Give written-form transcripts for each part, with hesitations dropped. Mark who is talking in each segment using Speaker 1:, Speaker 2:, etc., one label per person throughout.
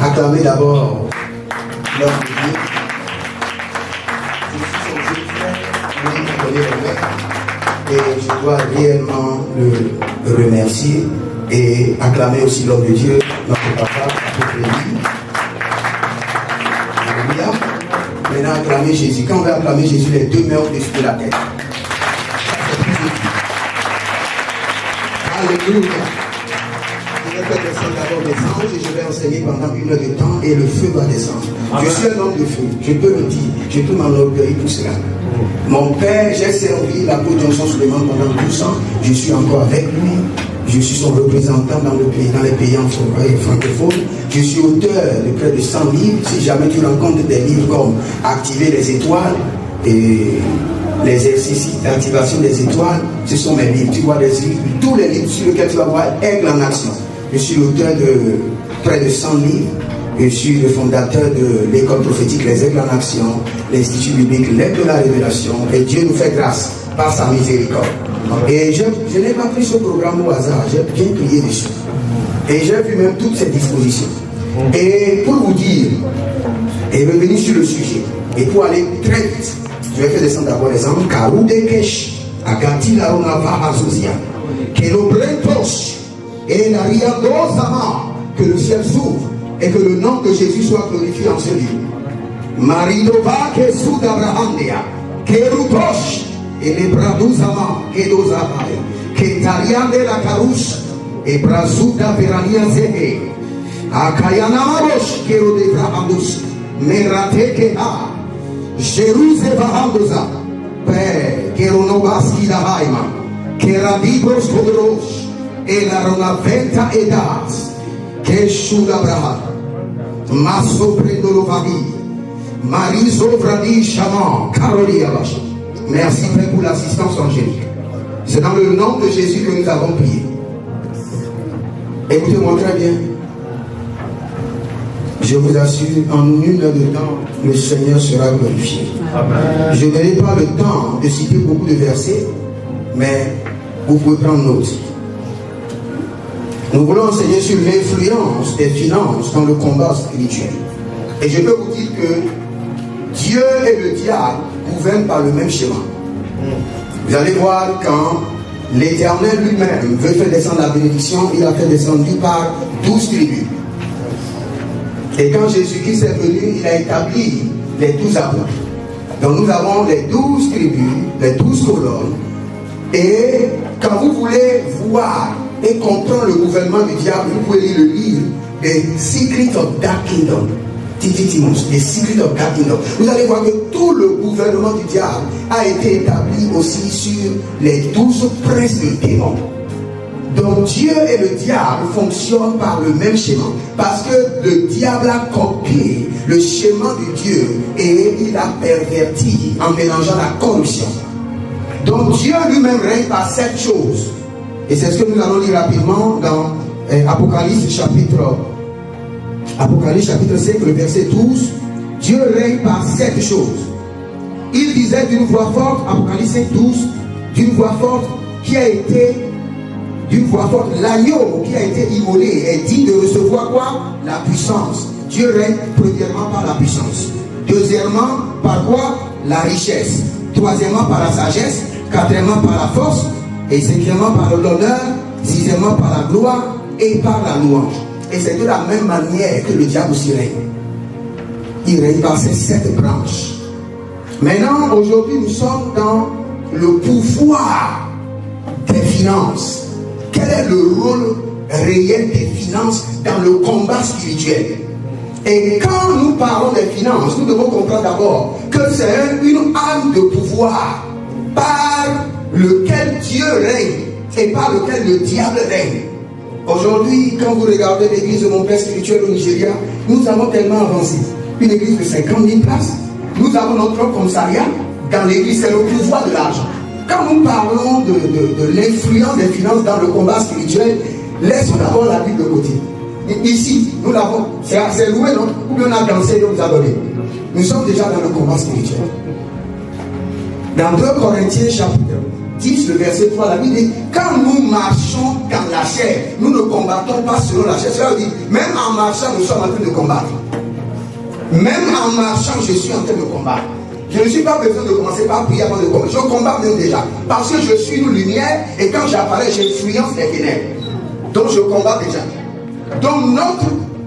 Speaker 1: Acclamez d'abord l'homme de Dieu. Je suis son Dieu, et je dois réellement le remercier et acclamer aussi l'homme de Dieu, notre papa, notre pays. Alléluia. Maintenant, acclamer Jésus. Quand on va acclamer Jésus, les deux mains au-dessus de la tête. Alléluia. Je vais faire descendre d'abord des anges et je vais enseigner pendant 1 heure de temps et le feu va descendre. Amen. Je suis un homme de feu, je peux le dire, je peux m'enorgueillir pour cela. Mon père, j'ai servi l'apôtre Johnson Suleiman pendant 12 ans, je suis encore avec lui, je suis son représentant dans les pays francophones, je suis auteur de près de 100 livres, si jamais tu rencontres des livres comme Activer les étoiles et l'exercice d'activation des étoiles, ce sont mes livres. Tu vois les livres, tous les livres sur lesquels tu vas voir Aigle en action. Je suis l'auteur de près de 100 livres. Je suis le fondateur de l'école prophétique Les Aigles en Action, l'Institut biblique L'Aigle de la Révélation. Et Dieu nous fait grâce par sa miséricorde. Et je n'ai pas pris ce programme au hasard, j'ai bien prié dessus. Et j'ai vu même toutes ces dispositions. Et pour vous dire, et revenir sur le sujet, et pour aller très vite, je vais faire descendre d'abord les anges. Karudekesh, Agati la Ronava Azuzia, Kelobrentos, et la Riadosama, que le ciel s'ouvre et que le nom de Jésus soit glorifié en ce lieu. Maridova Kesu d'Abrahamdea, Kerutosh, et les Braduzama, Kedozavaya, Ketariande la Karush, et Brazuda Verania Zehe, Akayanamarosh, Kerodebrahamdus, Meratekeha. Jérusalem Vahandoza, Père, Keronobaski da Haima, Keradibros Koderos, et la Ronaventa Edas, Keshuda Braha, Maso Predolovadi, Mariso Vradi Shaman, Karoli Abash. Merci Père pour l'assistance angélique. C'est dans le nom de Jésus que nous avons prié. Écoutez-moi très bien. Je vous assure, en 1 heure de temps, le Seigneur sera glorifié. Amen. Je n'ai pas le temps de citer beaucoup de versets, mais vous pouvez prendre note. Nous voulons enseigner sur l'influence des finances dans le combat spirituel. Et je peux vous dire que Dieu et le diable gouvernent par le même schéma. Vous allez voir quand l'Éternel lui-même veut faire descendre la bénédiction, il a fait descendre par 12 tribus. Et quand Jésus-Christ est venu, il a établi les 12 apôtres. Donc nous avons les 12 tribus, les 12 colonnes. Et quand vous voulez voir et comprendre le gouvernement du diable, vous pouvez lire le livre The Secret of Dark Kingdom. The Secret of Dark Kingdom. Vous allez voir que tout le gouvernement du diable a été établi aussi sur les 12 princes des démons. Donc Dieu et le diable fonctionnent par le même schéma. Parce que le diable a copié le schéma de Dieu et il a perverti en mélangeant la corruption. Donc Dieu lui-même règne par 7 choses. Et c'est ce que nous allons lire rapidement dans Apocalypse chapitre 5, le verset 12. Dieu règne par 7 choses. Il disait d'une voix forte, Apocalypse 5, 12, d'une voix forte qui a été l'agneau qui a été immolé est digne de recevoir quoi? La puissance. Dieu règne premièrement par la puissance. Deuxièmement, par quoi? La richesse. Troisièmement, par la sagesse. Quatrièmement, par la force. Et cinquièmement, par l'honneur. Sixièmement, par la gloire et par la louange. Et c'est de la même manière que le diable aussi règne. Il règne par ces 7 branches. Maintenant, aujourd'hui, nous sommes dans le pouvoir des finances. Quel est le rôle réel des finances dans le combat spirituel? Et quand nous parlons des finances, nous devons comprendre d'abord que c'est une arme de pouvoir par lequel Dieu règne et par lequel le diable règne. Aujourd'hui, quand vous regardez l'église de mon père spirituel au Nigeria, nous avons tellement avancé. Une église de 50 000 places. Nous avons notre propre commissariat. Dans l'église, c'est le pouvoir de l'argent. Quand nous parlons de l'influence des finances dans le combat spirituel, laissons d'abord la Bible de côté. Ici, nous l'avons, c'est loué, non? Ou bien on a dansé et on nous a donné. Nous sommes déjà dans le combat spirituel. Dans 2 Corinthiens chapitre 10, le verset 3, la Bible dit, quand nous marchons dans la chair, nous ne combattons pas selon la chair. Cela veut dire, même en marchant, nous sommes en train de combattre. Même en marchant, je suis en train de combattre. Je ne suis pas besoin de commencer par prier avant de combattre. Je combats même déjà. Parce que je suis une lumière et quand j'apparais, j'influence les ténèbres. Donc je combats déjà. Donc notre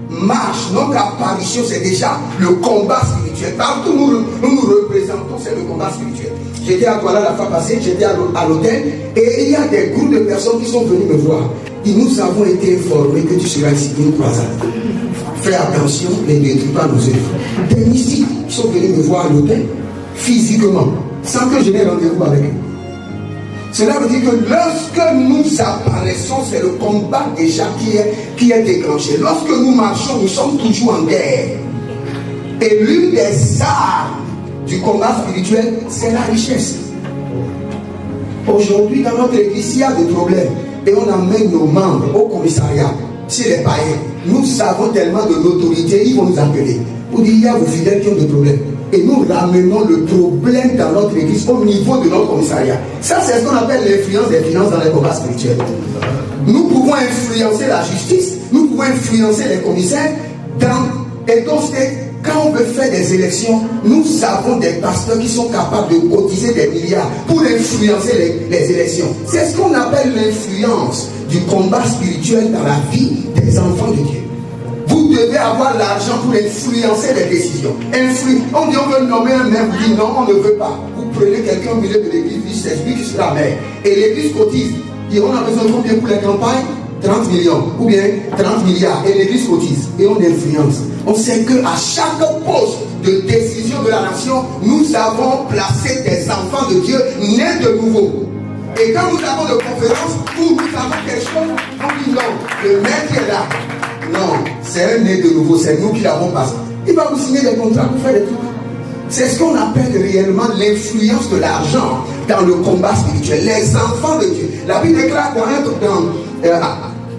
Speaker 1: marche, notre apparition, c'est déjà le combat spirituel. Partout nous nous représentons, c'est le combat spirituel. J'étais à Douala la fois passée, j'étais à l'hôtel et il y a des groupes de personnes qui sont venus me voir. Et nous avons été informés que tu seras ici une croisade. Fais attention, ne détruis pas nos œuvres. Des mystiques qui sont venus me voir à l'hôtel, physiquement, sans que je n'ai rendez-vous avec eux. Cela veut dire que lorsque nous apparaissons, c'est le combat déjà qui est déclenché. Lorsque nous marchons, nous sommes toujours en guerre. Et l'une des armes du combat spirituel, c'est la richesse. Aujourd'hui, dans notre église, il y a des problèmes. Et on amène nos membres au commissariat. Chez les païens, nous avons tellement de l'autorité, ils vont nous appeler. Pour dire, il y a vos fidèles qui ont des problèmes. Et nous ramenons le problème dans notre église au niveau de notre commissariat. Ça, c'est ce qu'on appelle l'influence des finances dans les combats spirituels. Nous pouvons influencer la justice, nous pouvons influencer les commissaires. Et donc, quand on veut faire des élections, nous avons des pasteurs qui sont capables de cotiser des milliards pour influencer les élections. C'est ce qu'on appelle l'influence du combat spirituel dans la vie des enfants de Dieu. Vous devez avoir l'argent pour influencer les décisions. On dit on veut nommer un maire, vous dites non, on ne veut pas. Vous prenez quelqu'un au milieu de l'église, c'est lui qui sera maire. Et l'église cotise. Et on a besoin de combien pour les campagnes? 30 millions ou bien 30 milliards. Et l'église cotise. Et on influence. On sait qu'à chaque poste de décision de la nation, nous avons placé des enfants de Dieu nés de nouveau. Et quand nous avons de conférences où nous avons quelque chose, on dit non, le maître est là. Non, c'est un né de nouveau, c'est nous qui l'avons passé. Il va vous signer des contrats pour faire des trucs. C'est ce qu'on appelle réellement l'influence de l'argent dans le combat spirituel. Les enfants de Dieu. La Bible déclare dans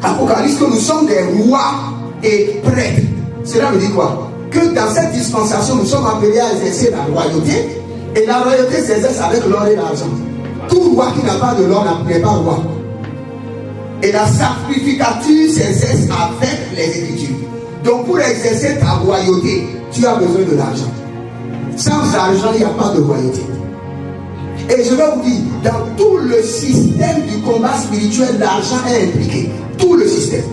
Speaker 1: Apocalypse que nous sommes des rois et prêtres. Cela veut dire quoi? Que dans cette dispensation, nous sommes appelés à exercer la royauté. Et la royauté s'exerce avec l'or et l'argent. Tout roi qui n'a pas de l'or n'est pas roi. Et la sacrificature s'exerce avec les Écritures. Donc pour exercer ta royauté, tu as besoin de l'argent. Sans argent, il n'y a pas de royauté. Et je vais vous dire, dans tout le système du combat spirituel, l'argent est impliqué. Tout le système.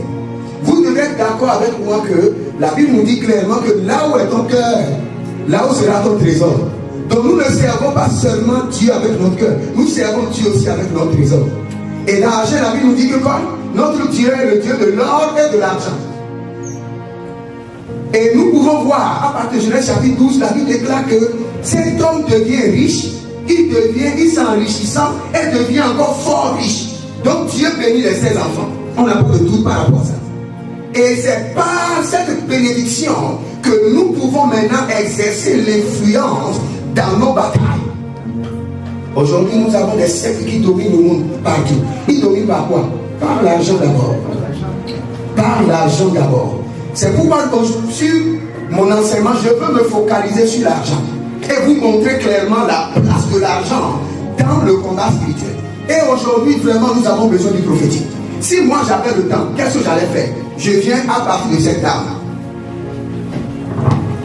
Speaker 1: Vous devez être d'accord avec moi que la Bible nous dit clairement que là où est ton cœur, là où sera ton trésor. Donc nous ne servons pas seulement Dieu avec notre cœur, nous servons Dieu aussi avec notre trésor. Et l'argent, la Bible nous dit que quoi? Notre Dieu est le Dieu de l'or et de l'argent. Et nous pouvons voir, à partir de Genèse chapitre 12, la Bible déclare que cet homme devient riche, il s'enrichissant et devient encore fort riche. Donc Dieu bénit les 16 enfants. On n'a pas de doute par rapport à ça. Et c'est par cette bénédiction que nous pouvons maintenant exercer l'influence dans nos batailles. Aujourd'hui, nous avons des sectes qui dominent le monde partout. Ils dominent par quoi? Par l'argent d'abord. Par l'argent d'abord. C'est pourquoi sur mon enseignement, je veux me focaliser sur l'argent et vous montrer clairement la place de l'argent dans le combat spirituel. Et aujourd'hui, vraiment, nous avons besoin du prophétique. Si moi j'avais le temps, qu'est-ce que j'allais faire? Je viens à partir de cette dame.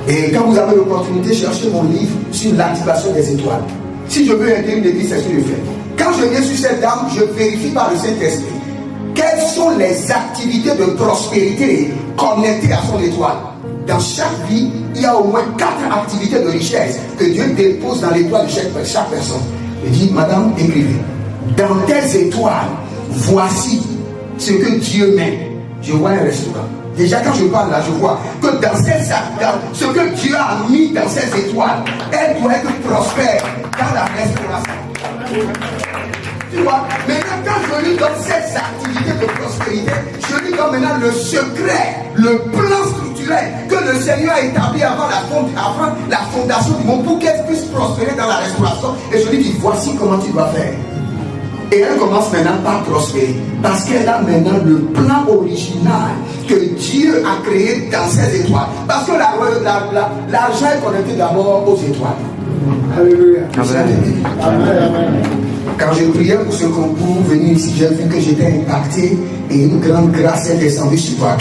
Speaker 1: Et quand vous avez l'opportunité, cherchez mon livre sur l'activation des étoiles. Si je veux aider une église, c'est ce que je fais. Quand je viens sur cette dame, je vérifie par le Saint-Esprit quelles sont les activités de prospérité connectées à son étoile. Dans chaque vie, il y a au moins 4 activités de richesse que Dieu dépose dans l'étoile de chaque personne. Il dit, madame, écrivez, dans tes étoiles, voici ce que Dieu met. Je vois un restaurant. Déjà quand je parle là, je vois que dans ce que Dieu a mis dans ces étoiles, elle doit être prospère dans la restauration. Tu vois, maintenant quand je lui donne ces activités de prospérité, je lui donne maintenant le secret, le plan structurel que le Seigneur a établi avant la fondation du monde pour qu'elle puisse prospérer dans la restauration. Et je lui dis, voici comment tu dois faire. Et elle commence maintenant par prospérer. Parce qu'elle a maintenant le plan original que Dieu a créé dans ses étoiles. Parce que l'argent est connecté d'abord aux étoiles. Alléluia. Amen. Quand je priais pour ce concours, venir ici, j'ai vu que j'étais impacté et une grande grâce est descendue sur toi.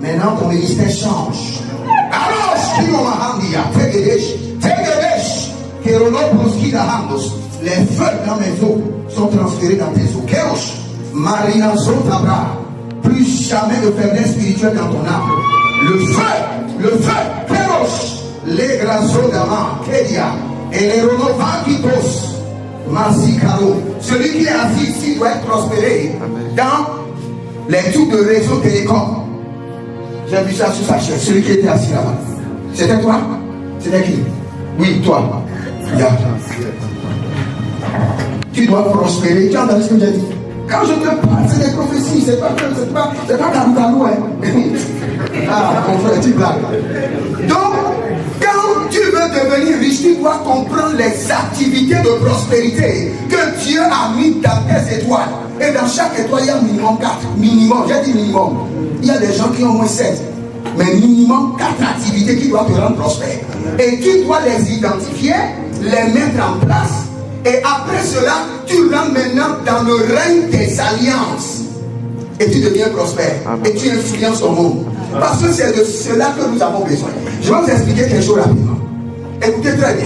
Speaker 1: Maintenant, ton ministère change. Les feux dans mes eaux sont transférés dans tes eaux. Marina Zotabra. Plus jamais de faiblesse spirituelle dans ton âme. Le feu, Kérosh, les grasos d'Ama, Kédia, et les Ronovakitos, Masikaro. Celui qui est assis ici doit être prospéré dans les trucs de réseau télécom. J'ai vu ça sur sa chaise, celui qui était assis là-bas. C'était toi? C'était qui? Oui, toi. Yeah. Tu dois prospérer. Tu as entendu ce que j'ai dit? Quand je te parle, c'est des prophéties, c'est pas Karou, hein. Ah, mon frère, tu blagues. Donc, quand tu veux devenir riche, tu dois comprendre les activités de prospérité que Dieu a mis dans tes étoiles. Et dans chaque étoile, il y a minimum 4. Minimum, j'ai dit minimum. Il y a des gens qui ont moins 7. Mais minimum 4 activités qui doivent te rendre prospère. Et tu dois les identifier, les mettre en place. Et après cela, tu rentres maintenant dans le règne des alliances. Et tu deviens prospère. Amen. Et tu influences au monde. Parce que c'est de cela que nous avons besoin. Je vais vous expliquer quelque chose rapidement. Écoutez très bien.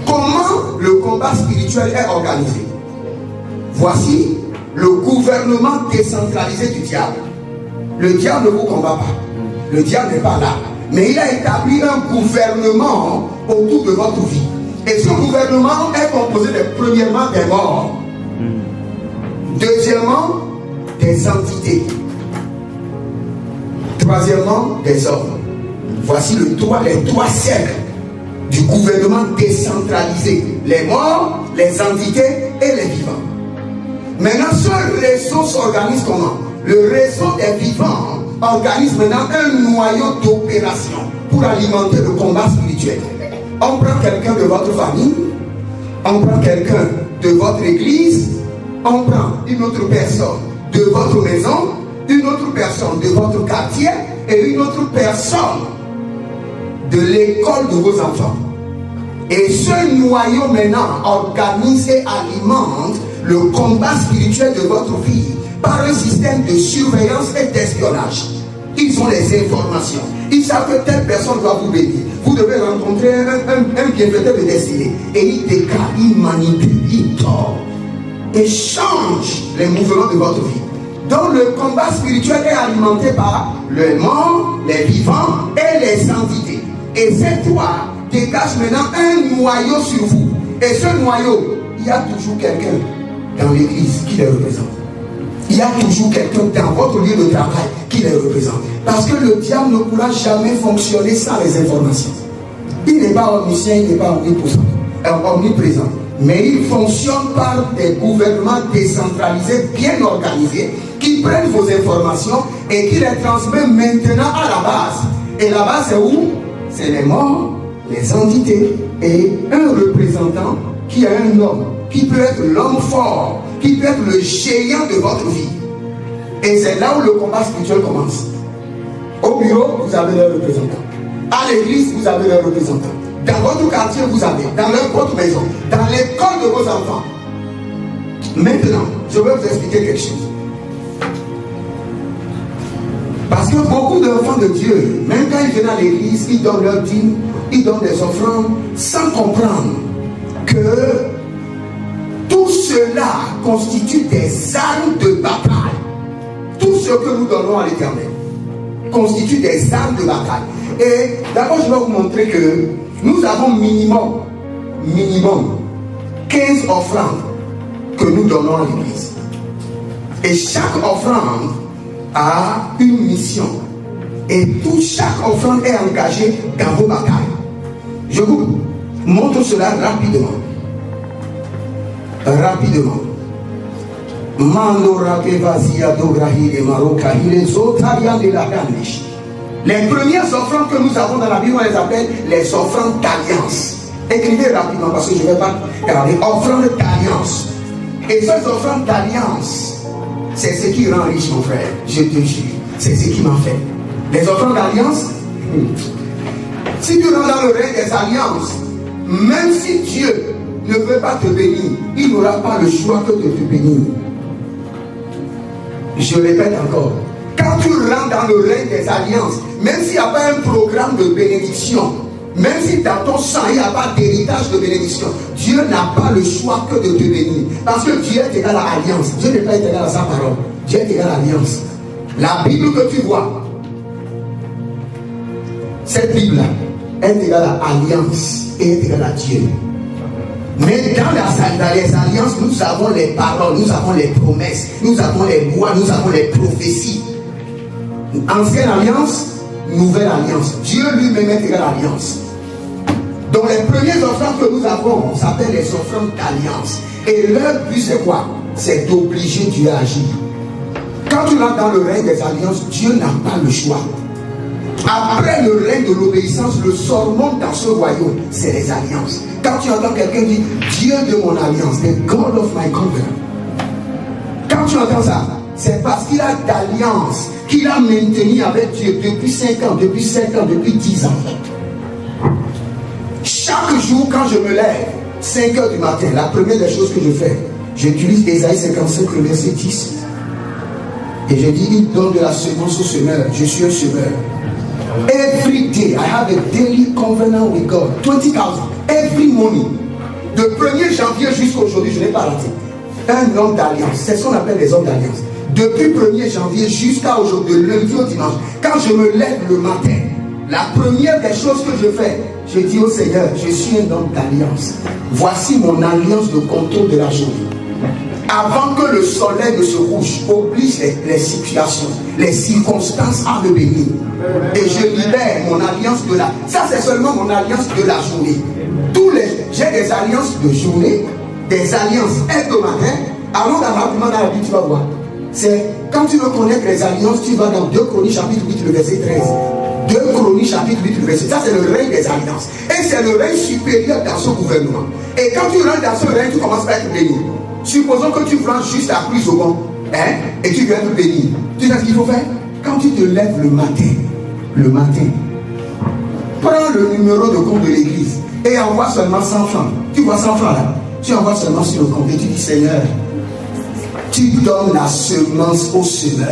Speaker 1: Comment le combat spirituel est organisé? Voici le gouvernement décentralisé du diable. Le diable ne vous combat pas. Le diable n'est pas là. Mais il a établi un gouvernement autour de votre vie. Et ce gouvernement est composé premièrement des morts. Deuxièmement, des entités. Troisièmement, des hommes. Voici les trois cercles du gouvernement décentralisé. Les morts, les entités et les vivants. Maintenant, ce réseau s'organise comment? Le réseau des vivants organise maintenant un noyau d'opération pour alimenter le combat spirituel. On prend quelqu'un de votre famille, on prend quelqu'un de votre église, on prend une autre personne de votre maison, une autre personne de votre quartier et une autre personne de l'école de vos enfants. Et ce noyau maintenant organise et alimente le combat spirituel de votre vie par un système de surveillance et d'espionnage. Ils ont les informations. Ils savent que telle personne doit vous bénir. Vous devez rencontrer un bienfaiteur de destinée. Et il déclare, il manipule, il tord et change les mouvements de votre vie. Donc le combat spirituel est alimenté par le monde, les vivants et les entités. Et cette loi dégage maintenant un noyau sur vous. Et ce noyau, il y a toujours quelqu'un dans l'église qui les représente. Il y a toujours quelqu'un dans votre lieu de travail qui les représente. Parce que le diable ne pourra jamais fonctionner sans les informations. Il n'est pas omniscient, il n'est pas omniprésent. Mais il fonctionne par des gouvernements décentralisés, bien organisés, qui prennent vos informations et qui les transmettent maintenant à la base. Et la base, c'est où? C'est les morts, les entités et un représentant qui est un homme, qui peut être l'homme fort, qui peut être le géant de votre vie. Et c'est là où le combat spirituel commence. Au bureau, vous avez le représentant. À l'église, vous avez le représentant. Dans votre quartier, vous avez. Dans votre maison. Dans l'école de vos enfants. Maintenant, je vais vous expliquer quelque chose. Parce que beaucoup d'enfants de Dieu, même quand ils viennent à l'église, ils donnent leur dîme, ils donnent des offrandes, sans comprendre que tout cela constitue des armes de bataille. Tout ce que nous donnons à l'Éternel constitue des armes de bataille. Et d'abord, je vais vous montrer que nous avons minimum 15 offrandes que nous donnons à l'église. Et chaque offrande a une mission. Et chaque offrande est engagée dans vos batailles. Je vous montre cela rapidement. Les premières offrandes que nous avons dans la Bible, on les appelle les offrandes d'alliance. Écrivez rapidement parce que je ne vais pas regarder. Offrandes d'alliance. Et ces offrandes d'alliance, c'est ce qui rend riche, mon frère. Je te jure. C'est ce qui m'a fait. Les offrandes d'alliance, si tu rentres dans le règne des alliances, même si Dieu ne veut pas te bénir, il n'aura pas le choix que de te bénir. Je répète encore, quand tu rentres dans le règne des alliances, même s'il n'y a pas un programme de bénédiction, même si dans ton sang il n'y a pas d'héritage de bénédiction, Dieu n'a pas le choix que de te bénir. Parce que Dieu est égal à alliance. Dieu n'est pas égal à sa parole. Dieu est égal à alliance. La Bible que tu vois, cette Bible-là, est égale à alliance et est égale à Dieu. Mais dans les alliances, nous avons les paroles, nous avons les promesses, nous avons les lois, nous avons les prophéties. Ancienne alliance, nouvelle alliance. Dieu lui-même est égal à alliance. Donc les premières offrandes que nous avons, on s'appelle les offrandes d'alliance. Et leur but c'est quoi? C'est d'obliger Dieu à agir. Quand tu rentres dans le règne des alliances, Dieu n'a pas le choix. Après le règne de l'obéissance, le surnom dans ce royaume, c'est les alliances. Quand tu entends quelqu'un dire Dieu de mon alliance, the God of my covenant. Quand tu entends ça, c'est parce qu'il a d'alliance qu'il a maintenu avec Dieu depuis 5 ans, depuis 7 ans, depuis 10 ans. Chaque jour, quand je me lève, 5 heures du matin, la première des choses que je fais, j'utilise Ésaïe 55, le verset 10. Et je dis, il donne de la semence au semeur. Je suis un semeur. Every day, I have a daily covenant with God. 20,000 every morning. De 1er janvier jusqu'à aujourd'hui, je n'ai pas raté. Un homme d'alliance. C'est ce qu'on appelle les hommes d'alliance. Depuis 1er janvier jusqu'à aujourd'hui, de lundi au dimanche, quand je me lève le matin, la première des choses que je fais, je dis au Seigneur, je suis un homme d'alliance. Voici mon alliance de contrôle de la journée. Avant que le soleil ne se couche, oblige les situations, les circonstances à me bénir. Et je libère mon alliance de la... Ça, c'est seulement mon alliance de la journée. J'ai des alliances de journée, des alliances hebdomadaires. Allons rapidement dans la Bible, tu vas voir. C'est quand tu veux connaître les alliances, tu vas dans 2 Chroniques chapitre 8, le verset 13. 2 Chroniques chapitre 8, le verset. Ça, c'est le règne des alliances. Et c'est le règne supérieur dans ce gouvernement. Et quand tu rentres dans ce règne, tu commences à être béni. Supposons que tu prends juste la pluie au banc, et tu viens te bénir. Tu sais ce qu'il faut faire? Quand tu te lèves le matin, prends le numéro de compte de l'église et envoie seulement 100 francs. Tu vois 100 francs là? Tu envoies seulement sur le compte et tu dis, Seigneur, tu donnes la semence au semeur.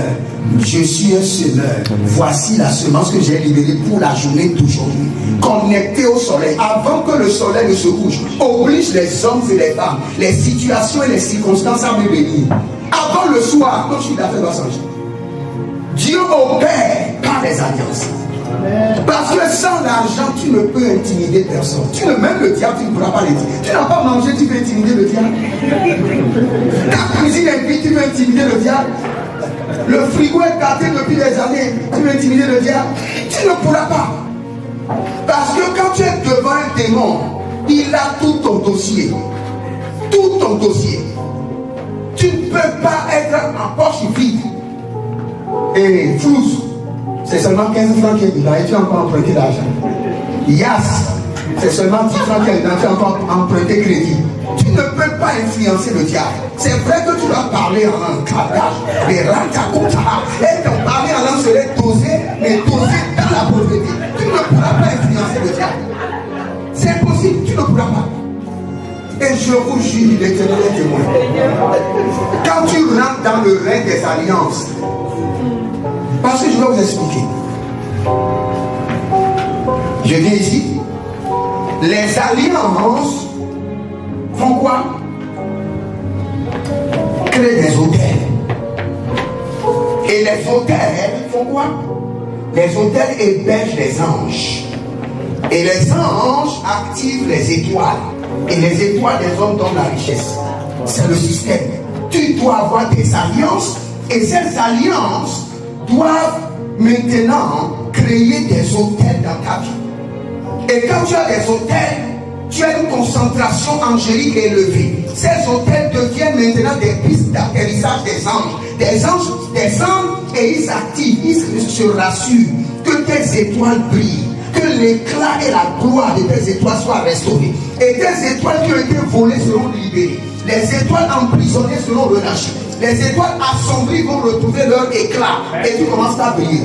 Speaker 1: Je suis un semeur. Voici la semence que j'ai libérée pour la journée d'aujourd'hui. Connectée au soleil. Avant que le soleil ne se couche, oblige les hommes et les femmes, les situations et les circonstances à me bénir. Avant le soir, quand je suis d'affaires va changer. Dieu opère par les alliances. Parce que sans l'argent, tu ne peux intimider personne. Même le diable, tu ne pourras pas l'intimider. Tu n'as pas mangé, tu peux intimider le diable. Ta cuisine est vide, tu peux intimider le diable. Le frigo est gâté depuis des années, tu peux intimider le diable. Tu ne pourras pas. Parce que quand tu es devant un démon, il a tout ton dossier. Tout ton dossier. Tu ne peux pas être en poche vide. Et flouze. C'est seulement 15 francs qui est dedans et tu as encore emprunté l'argent. Yas, c'est seulement 10 francs qui est dedans, tu as encore emprunté crédit. Tu ne peux pas influencer le diable. C'est vrai que tu dois parler en langue, et ton parler en langue serait dosé, mais dosé dans la prophétie. Tu ne pourras pas influencer le diable. C'est impossible, tu ne pourras pas. Et je vous jure, l'Éternel est témoin. Quand tu rentres dans le règne des alliances, parce que je vais vous expliquer. Je viens ici. Les alliances font quoi? Créent des hôtels. Et les hôtels font quoi? Les hôtels hébergent les anges. Et les anges activent les étoiles. Et les étoiles des hommes donnent la richesse. C'est le système. Tu dois avoir des alliances. Et ces alliances doivent maintenant créer des hôtels dans ta vie. Et quand tu as des hôtels, tu as une concentration angélique élevée. Ces hôtels deviennent maintenant des pistes d'atterrissage des anges. Des anges descendent et ils s'activent, ils se rassurent que tes étoiles brillent, que l'éclat et la gloire de tes étoiles soient restaurés. Et tes étoiles qui ont été volées seront libérées. Les étoiles emprisonnées seront relâchées. les étoiles assombries vont retrouver leur éclat et tu commences à briller.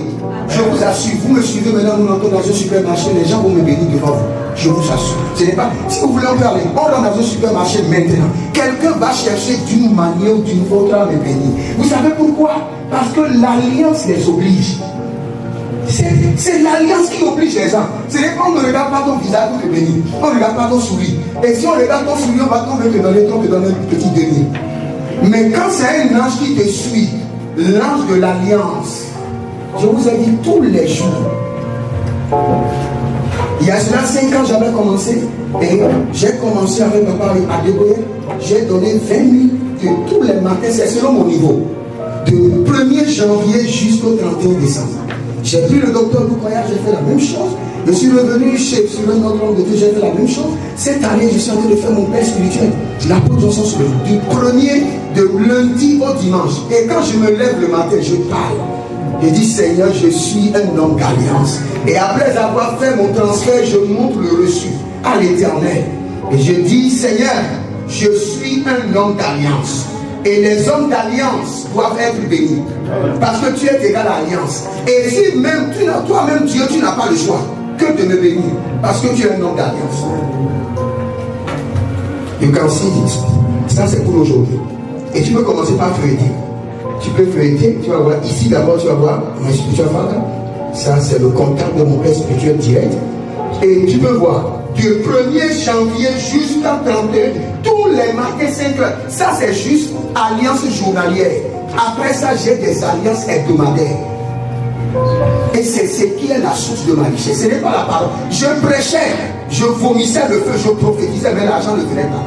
Speaker 1: Je vous assure, vous me suivez maintenant, nous entrons dans un supermarché, les gens vont me bénir devant vous. Je vous assure. Ce n'est pas. Si vous voulez en parler, on rentre dans un supermarché maintenant. Quelqu'un va chercher d'une manière ou d'une autre à me bénir. Vous savez pourquoi? Parce que l'alliance les oblige. C'est l'alliance qui oblige les gens. On ne regarde pas ton visage pour te bénir. On ne regarde pas ton sourire. Et si on regarde ton sourire, on va te donner un petit denier. Mais quand c'est un ange qui te suit, l'ange de l'alliance, je vous ai dit tous les jours. Il y a cela 5 ans, j'avais commencé. Et j'ai commencé avec papa à débrouiller. J'ai donné 20 000 de tous les matins, c'est selon mon niveau. De 1er janvier jusqu'au 31 décembre. J'ai pris le docteur Boukoya, j'ai fait la même chose. Je suis revenu sur un autre homme de Dieu, j'ai fait la même chose. Cette année, je suis en train de faire mon père spirituel. L'apôtre Johnson sur le du 1er de lundi au dimanche. Et quand je me lève le matin, je parle. Je dis Seigneur, je suis un homme d'alliance. Et après avoir fait mon transfert, je montre le reçu à l'Éternel. Et je dis Seigneur, je suis un homme d'alliance. Et les hommes d'alliance doivent être bénis. Parce que tu es égal à l'alliance. Et si même toi-même Dieu, tu n'as pas le choix que de me bénir. Parce que tu es un homme d'alliance. You can see it. Ça c'est pour aujourd'hui. Et tu peux commencer par feuilleter. Tu peux feuilleter, tu vas voir. Ici d'abord tu vas voir mon spiritual father. Ça c'est le contact de mon père spirituel direct. Et tu peux voir. Du 1er janvier jusqu'à 31, tous les matins 5 heures. Ça c'est juste alliance journalière. Après ça, j'ai des alliances hebdomadaires. Et c'est ce qui est la source de ma richesse. Ce n'est pas la parole. Je prêchais, je vomissais le feu, je prophétisais, mais l'argent ne venait pas.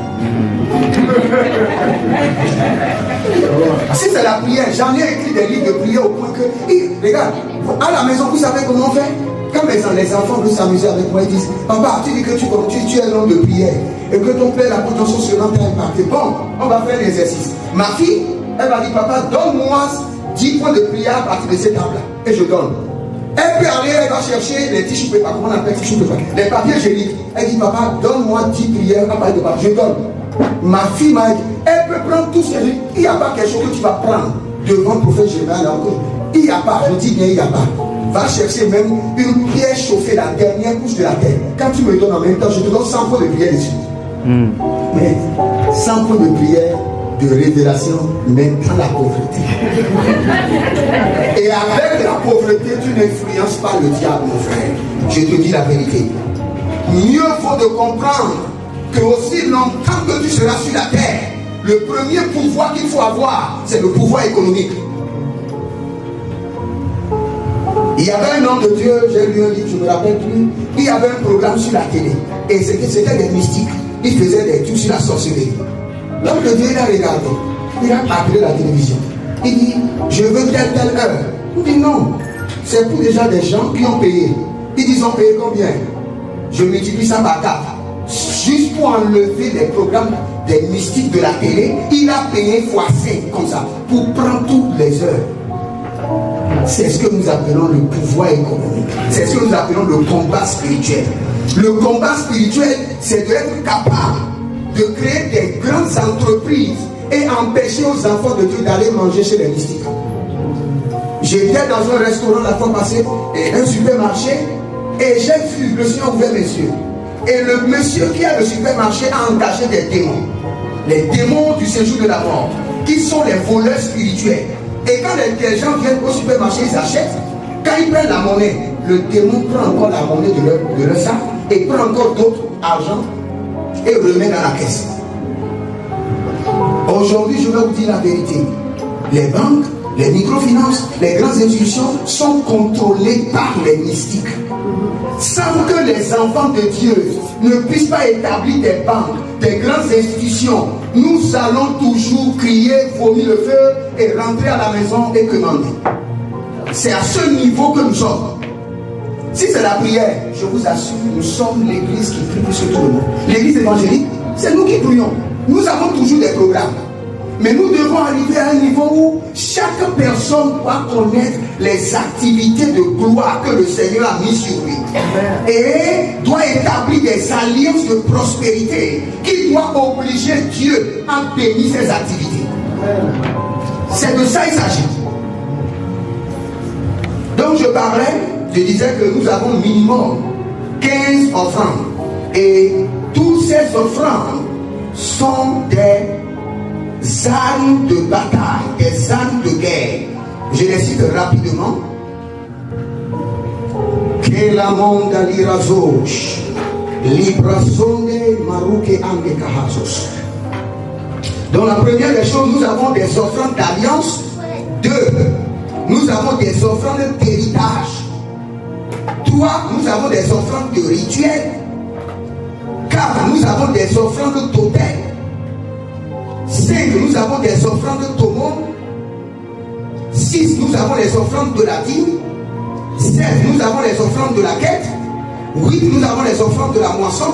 Speaker 1: Si c'est la prière, j'en ai écrit des livres de prière au point que, regarde, à la maison, vous savez comment on fait? Quand les enfants veulent s'amuser avec moi, ils disent Papa, tu dis que tu es un homme de prière et que ton père, la potentiel sur l'homme t'a impacté. Bon, on va faire l'exercice. Ma fille, elle va dire Papa, donne-moi 10 points de prière à partir de cette table-là. Et je donne. Elle peut aller, elle va chercher les tissus papiers, comment on appelle tissus papiers, les papiers géliques. Elle dit Papa, donne-moi 10 prières à partir de papier. Je donne. Ma fille m'a dit elle peut prendre tout ce que il n'y a pas quelque chose que tu vas prendre devant le prophète Jérémie. Il n'y a pas, je dis bien, il n'y a pas. Va chercher même une pierre chauffée, la dernière couche de la terre. Quand tu me donnes en même temps, je te donne 100 points de prière dessus. Mais 100 points de prière de révélation, mais dans la pauvreté. Et avec la pauvreté, tu n'influences pas le diable, mon frère. Je te dis la vérité. Mieux vaut de comprendre que aussi longtemps que tu seras sur la terre, le premier pouvoir qu'il faut avoir, c'est le pouvoir économique. Il y avait un homme de Dieu, j'ai lu un livre, je ne me rappelle plus. Il y avait un programme sur la télé. Et c'était des mystiques. Il faisait des trucs sur la sorcellerie. L'homme de Dieu, il a regardé. Il a appelé la télévision. Il dit, je veux telle heure. Il dit non. C'est pour déjà des gens qui ont payé. Ils disent, ont payé combien? Je multiplie ça par 4. Juste pour enlever les programmes des mystiques de la télé, il a payé x5 comme ça. Pour prendre toutes les heures. C'est ce que nous appelons le pouvoir économique. C'est ce que nous appelons le combat spirituel. Le combat spirituel, c'est d'être capable de créer des grandes entreprises et empêcher aux enfants de Dieu d'aller manger chez les mystiques. J'étais dans un restaurant la fois passée, un supermarché, et j'ai vu le Seigneur ouvert mes yeux. Et le monsieur qui a le supermarché a engagé des démons. Les démons du séjour de la mort, qui sont les voleurs spirituels. Et quand les gens viennent au supermarché, ils achètent. Quand ils prennent la monnaie, le démon prend encore la monnaie de leur sac et prend encore d'autres argent et remet dans la caisse. Aujourd'hui, je vais vous dire la vérité. Les banques, les microfinances, les grandes institutions sont contrôlées par les mystiques. Sans que les enfants de Dieu ne puissent pas établir des banques, des grandes institutions, nous allons toujours crier, vomir le feu et rentrer à la maison et commander. C'est à ce niveau que nous sommes. Si c'est la prière, je vous assure, nous sommes l'église qui prie plus que tout le monde. L'église évangélique, c'est nous qui prions. Nous avons toujours des programmes. Mais nous devons arriver à un niveau où chaque personne doit connaître les activités de gloire que le Seigneur a mis sur lui. Et doit établir des alliances de prospérité qui doivent obliger Dieu à bénir ses activités. C'est de ça il s'agit. Donc je parlais, je disais que nous avons minimum 15 offrandes. Et toutes ces offrandes sont des armes de bataille, des armes de guerre. Je les cite rapidement. Que la monde alirazos, librasonde maruke ande kahazos. Donc la première des choses, nous avons des offrandes d'alliance. 2, nous avons des offrandes d'héritage. 3, nous avons des offrandes de rituel. 4, nous avons des offrandes totales. 5, nous avons des offrandes d'aumône. 6, nous avons les offrandes de la dîme. 7, nous avons les offrandes de la quête. 8, nous avons les offrandes de la moisson.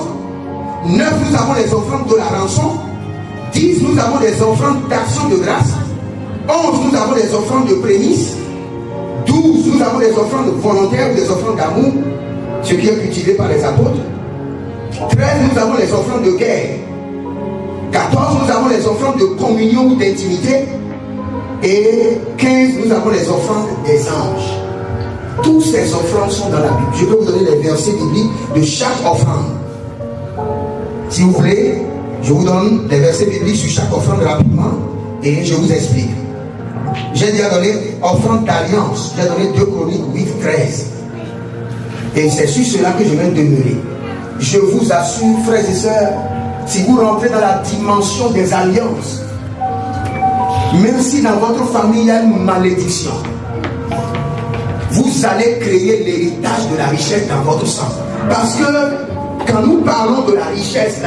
Speaker 1: 9, nous avons les offrandes de la rançon. 10, nous avons les offrandes d'action de grâce. 11, nous avons les offrandes de prémices. 12, nous avons les offrandes volontaires ou des offrandes d'amour, ce qui est cultivé par les apôtres. 13, nous avons les offrandes de guerre. 14, nous avons les offrandes de communion ou d'intimité. Et 15, nous avons les offrandes des anges. Toutes ces offrandes sont dans la Bible. Je peux vous donner les versets bibliques de chaque offrande. Si vous voulez, je vous donne les versets bibliques sur chaque offrande rapidement et je vous explique. J'ai déjà donné offrande d'alliance. J'ai donné 2 Chroniques 8, 13. Et c'est sur cela que je vais demeurer. Je vous assure, frères et sœurs, si vous rentrez dans la dimension des alliances, même si dans votre famille il y a une malédiction, vous allez créer l'héritage de la richesse dans votre sang. Parce que quand nous parlons de la richesse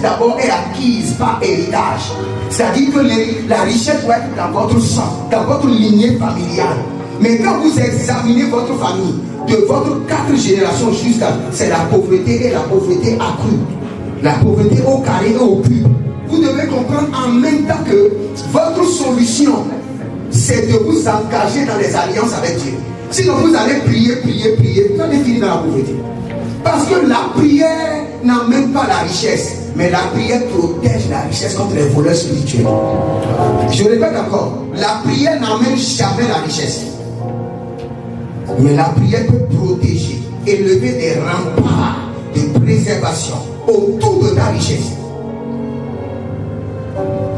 Speaker 1: d'abord est acquise par héritage. C'est-à-dire que la richesse doit être dans votre sang, dans votre lignée familiale. Mais quand vous examinez votre famille, de votre 4 générations jusqu'à, c'est la pauvreté et la pauvreté accrue. La pauvreté au carré et au cube. Vous devez comprendre en même temps que votre solution, c'est de vous engager dans les alliances avec Dieu. Sinon vous allez prier, vous allez finir dans la pauvreté. Parce que la prière n'amène pas la richesse, mais la prière protège la richesse contre les voleurs spirituels. Je répète encore, la prière n'amène jamais la richesse. Mais la prière peut protéger, élever des remparts de préservation autour de ta richesse.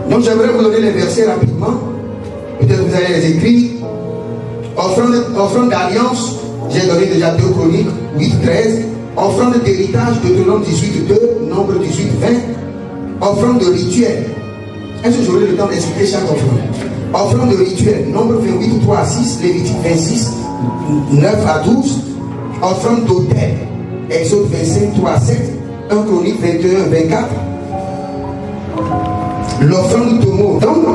Speaker 1: Donc j'aimerais vous donner les versets rapidement. Peut-être que vous allez les écrire. Offrande d'alliance, j'ai donné déjà 2 Chroniques 8, 13. Offrande d'héritage, Deutéronome 18, 2, Nombre 18, 20. Offrande de rituel. Est-ce que j'aurai le temps d'expliquer chaque offrande? Offrande de rituel, Nombre 28, 3 à 6, Lévitique 26, 9 à 12. Offrande d'autel, Exode 25, 3 à 7, 1 Chronique 21, 24. L'offrande d'aumône. Donc,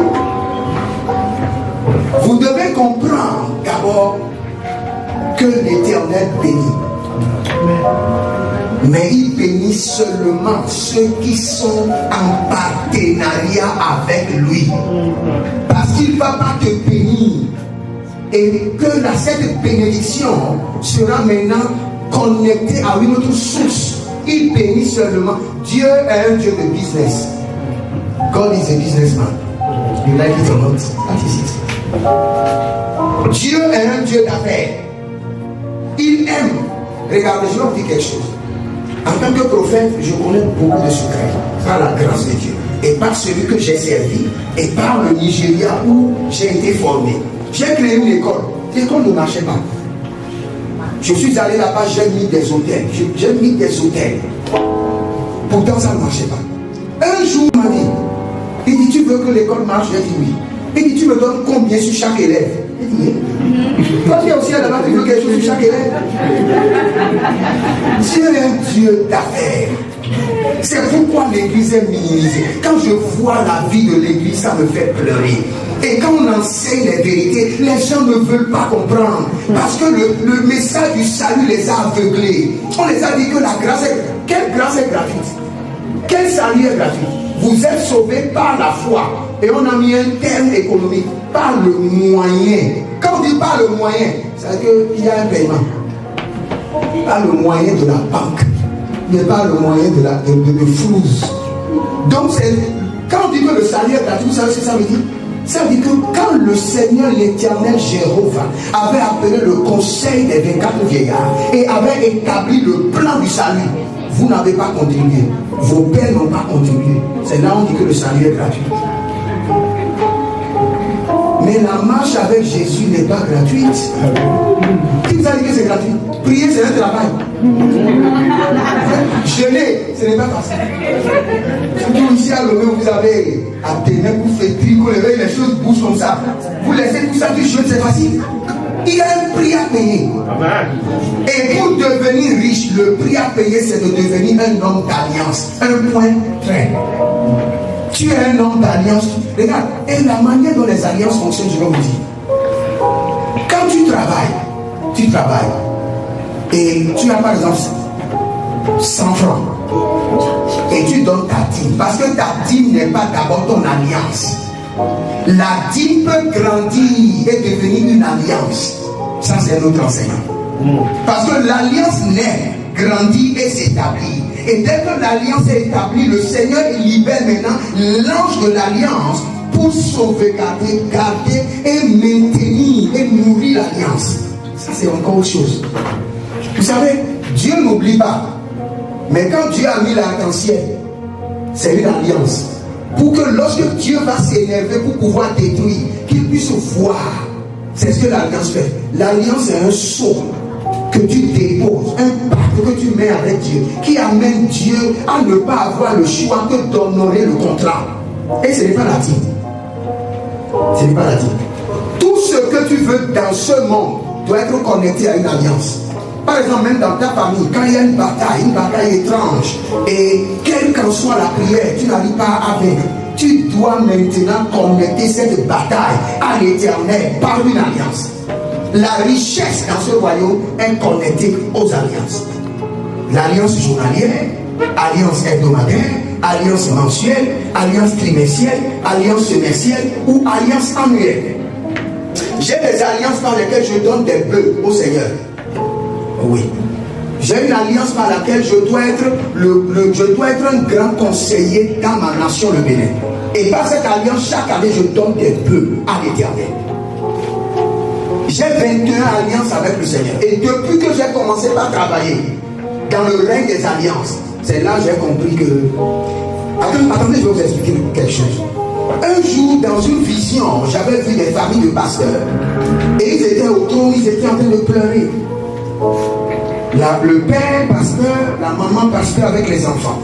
Speaker 1: vous devez comprendre d'abord que l'Éternel bénit. Mais il bénit seulement ceux qui sont en partenariat avec lui. Parce qu'il ne va pas te bénir. Et que cette bénédiction sera maintenant connectée à une autre source. Il bénit seulement. Dieu est un Dieu de business. God is a businessman. You like it or not? That is it. Dieu est un Dieu d'affaires. Il aime. Regardez, je vais vous dire quelque chose. En tant que prophète, je connais beaucoup de secrets par la grâce de Dieu et par celui que j'ai servi et par le Nigeria où j'ai été formé. J'ai créé une école. L'école ne marchait pas. Je suis allé là-bas, j'ai mis des hôtels. J'ai mis des hôtels. Pourtant, ça ne marchait pas. Un jour, il m'a dit, il dit, tu veux que l'école marche? J'ai dit oui. Il dit, tu me donnes combien sur chaque élève? J'ai dit oui. Toi, tu es aussi là-bas, tu veux quelque chose sur chaque élève? Dieu est un Dieu d'affaires. C'est pourquoi l'église est minimisée. Quand je vois la vie de l'église, ça me fait pleurer. Et quand on enseigne les vérités, les gens ne veulent pas comprendre. Parce que le message du salut les a aveuglés. On les a dit que la grâce est... Quelle grâce est gratuite? Quel salut est gratuit? Vous êtes sauvés par la foi. Et on a mis un terme économique. Par le moyen. Quand on dit par le moyen, c'est-à-dire qu'il y a un paiement. Pas le moyen de la banque. Mais pas le moyen de flouze. Donc, quand on dit que le salut est gratuit, vous savez ce que ça veut dire? Ça veut dire que quand le Seigneur, l'Éternel Jéhovah, avait appelé le conseil des 24 vieillards et avait établi le plan du salut, vous n'avez pas contribué. Vos pères n'ont pas contribué. C'est là où on dit que le salut est gratuit. Mais la marche avec Jésus n'est pas gratuite. Qui vous a dit que c'est gratuit? Prier, c'est un travail. Jeûner, ce n'est pas facile. Surtout ici à Lomé, vous avez Athénée, vous faites tricot, les choses bougent comme ça. Vous laissez tout ça, tu jeûnes, c'est facile. Il y a un prix à payer. Et pour devenir riche, le prix à payer, c'est de devenir un homme d'alliance. Un point très. Tu es un homme d'alliance. Regarde, et la manière dont les alliances fonctionnent, je vais vous dire. Quand tu travailles, et tu as par exemple 100 francs, et tu donnes ta dîme, parce que ta dîme n'est pas d'abord ton alliance. La dîme peut grandir et devenir une alliance. Ça, c'est notre enseignement. Parce que l'alliance naît, grandit et s'établit. Et dès que l'alliance est établie, le Seigneur libère maintenant l'ange de l'alliance pour sauvegarder, garder et maintenir et nourrir l'alliance. Ça, c'est encore autre chose. Vous savez, Dieu n'oublie pas. Mais quand Dieu a mis l'arc-en-ciel, c'est une alliance. Pour que lorsque Dieu va s'énerver pour pouvoir détruire, qu'il puisse voir. C'est ce que l'alliance fait. L'alliance est un sceau que tu déposes, un pacte que tu mets avec Dieu, qui amène Dieu à ne pas avoir le choix que d'honorer le contrat. Et ce n'est pas la dîme. Ce n'est pas la dîme. Tout ce que tu veux dans ce monde doit être connecté à une alliance. Par exemple, même dans ta famille, quand il y a une bataille étrange, et quelle qu'en soit la prière, tu n'arrives pas à vaincre, tu dois maintenant connecter cette bataille à l'Éternel par une alliance. La richesse dans ce royaume est connectée aux alliances. L'alliance journalière, alliance hebdomadaire, alliance mensuelle, alliance trimestrielle, alliance semestrielle ou alliance annuelle. J'ai des alliances par lesquelles je donne des bœufs au Seigneur. Oui. J'ai une alliance par laquelle je dois être un grand conseiller dans ma nation, le Bénin. Et par cette alliance, chaque année, je donne des bœufs à l'Éternel. J'ai 21 alliances avec le Seigneur. Et depuis que j'ai commencé par travailler dans le règne des alliances, c'est là que j'ai compris que... Attendez, je vais vous expliquer quelque chose. Un jour, dans une vision, j'avais vu des familles de pasteurs. Et ils étaient autour, ils étaient en train de pleurer. Le père pasteur, la maman pasteur avec les enfants.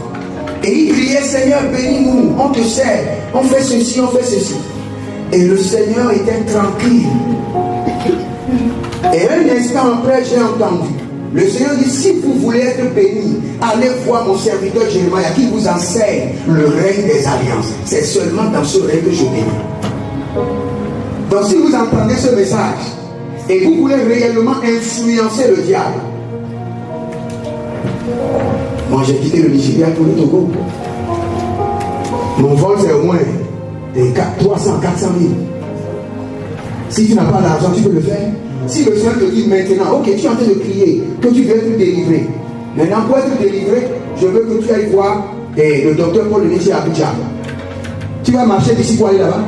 Speaker 1: Et ils criaient, Seigneur, bénis-nous, on te sert, on fait ceci, on fait ceci. Et le Seigneur était tranquille. Et un instant après, j'ai entendu. Le Seigneur dit, si vous voulez être béni, allez voir mon serviteur Jérémie qui vous enseigne le règne des alliances. C'est seulement dans ce règne que je bénis. Donc si vous entendez ce message, et vous voulez réellement influencer le diable, moi j'ai quitté le Nigeria pour le Togo. Mon vol c'est au moins 300, 400 000. Si tu n'as pas l'argent, tu peux le faire. Si le Seigneur te dit maintenant, ok, tu es en train de crier, que tu veux être délivré. Maintenant, pour être délivré, je veux que tu ailles voir le docteur Paul Denis à Abidjan. Tu vas marcher d'ici pour aller là-bas.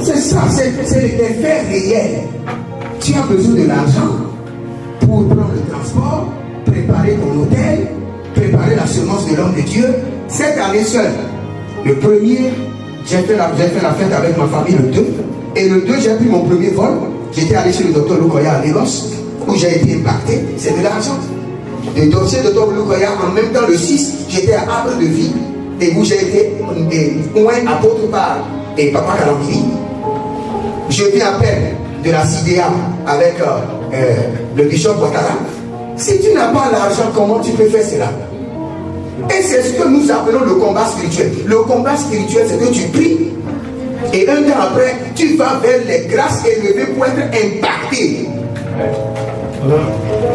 Speaker 1: C'est ça, c'est des faits réels. Tu as besoin de l'argent pour prendre le transport, préparer ton hôtel, préparer la semence de l'homme de Dieu. Cette année seule, le premier, j'ai fait la fête avec ma famille le 2. Et le 2, j'ai pris mon premier vol. J'étais allé chez le docteur Lukoya à Lagos, où j'ai été impacté. C'est de l'argent. Le dossier de docteur Lukoya, en même temps, le 6, j'étais à Arbre de Vie, et où j'ai été loin apôtre par et Papa Kalambiri. Je viens à peine de la CIDEA avec le bishop Ouattara. Si tu n'as pas l'argent, comment tu peux faire cela? Et c'est ce que nous appelons le combat spirituel. Le combat spirituel, c'est que tu pries. Et un temps après, tu vas vers les grâces élevées pour être impacté.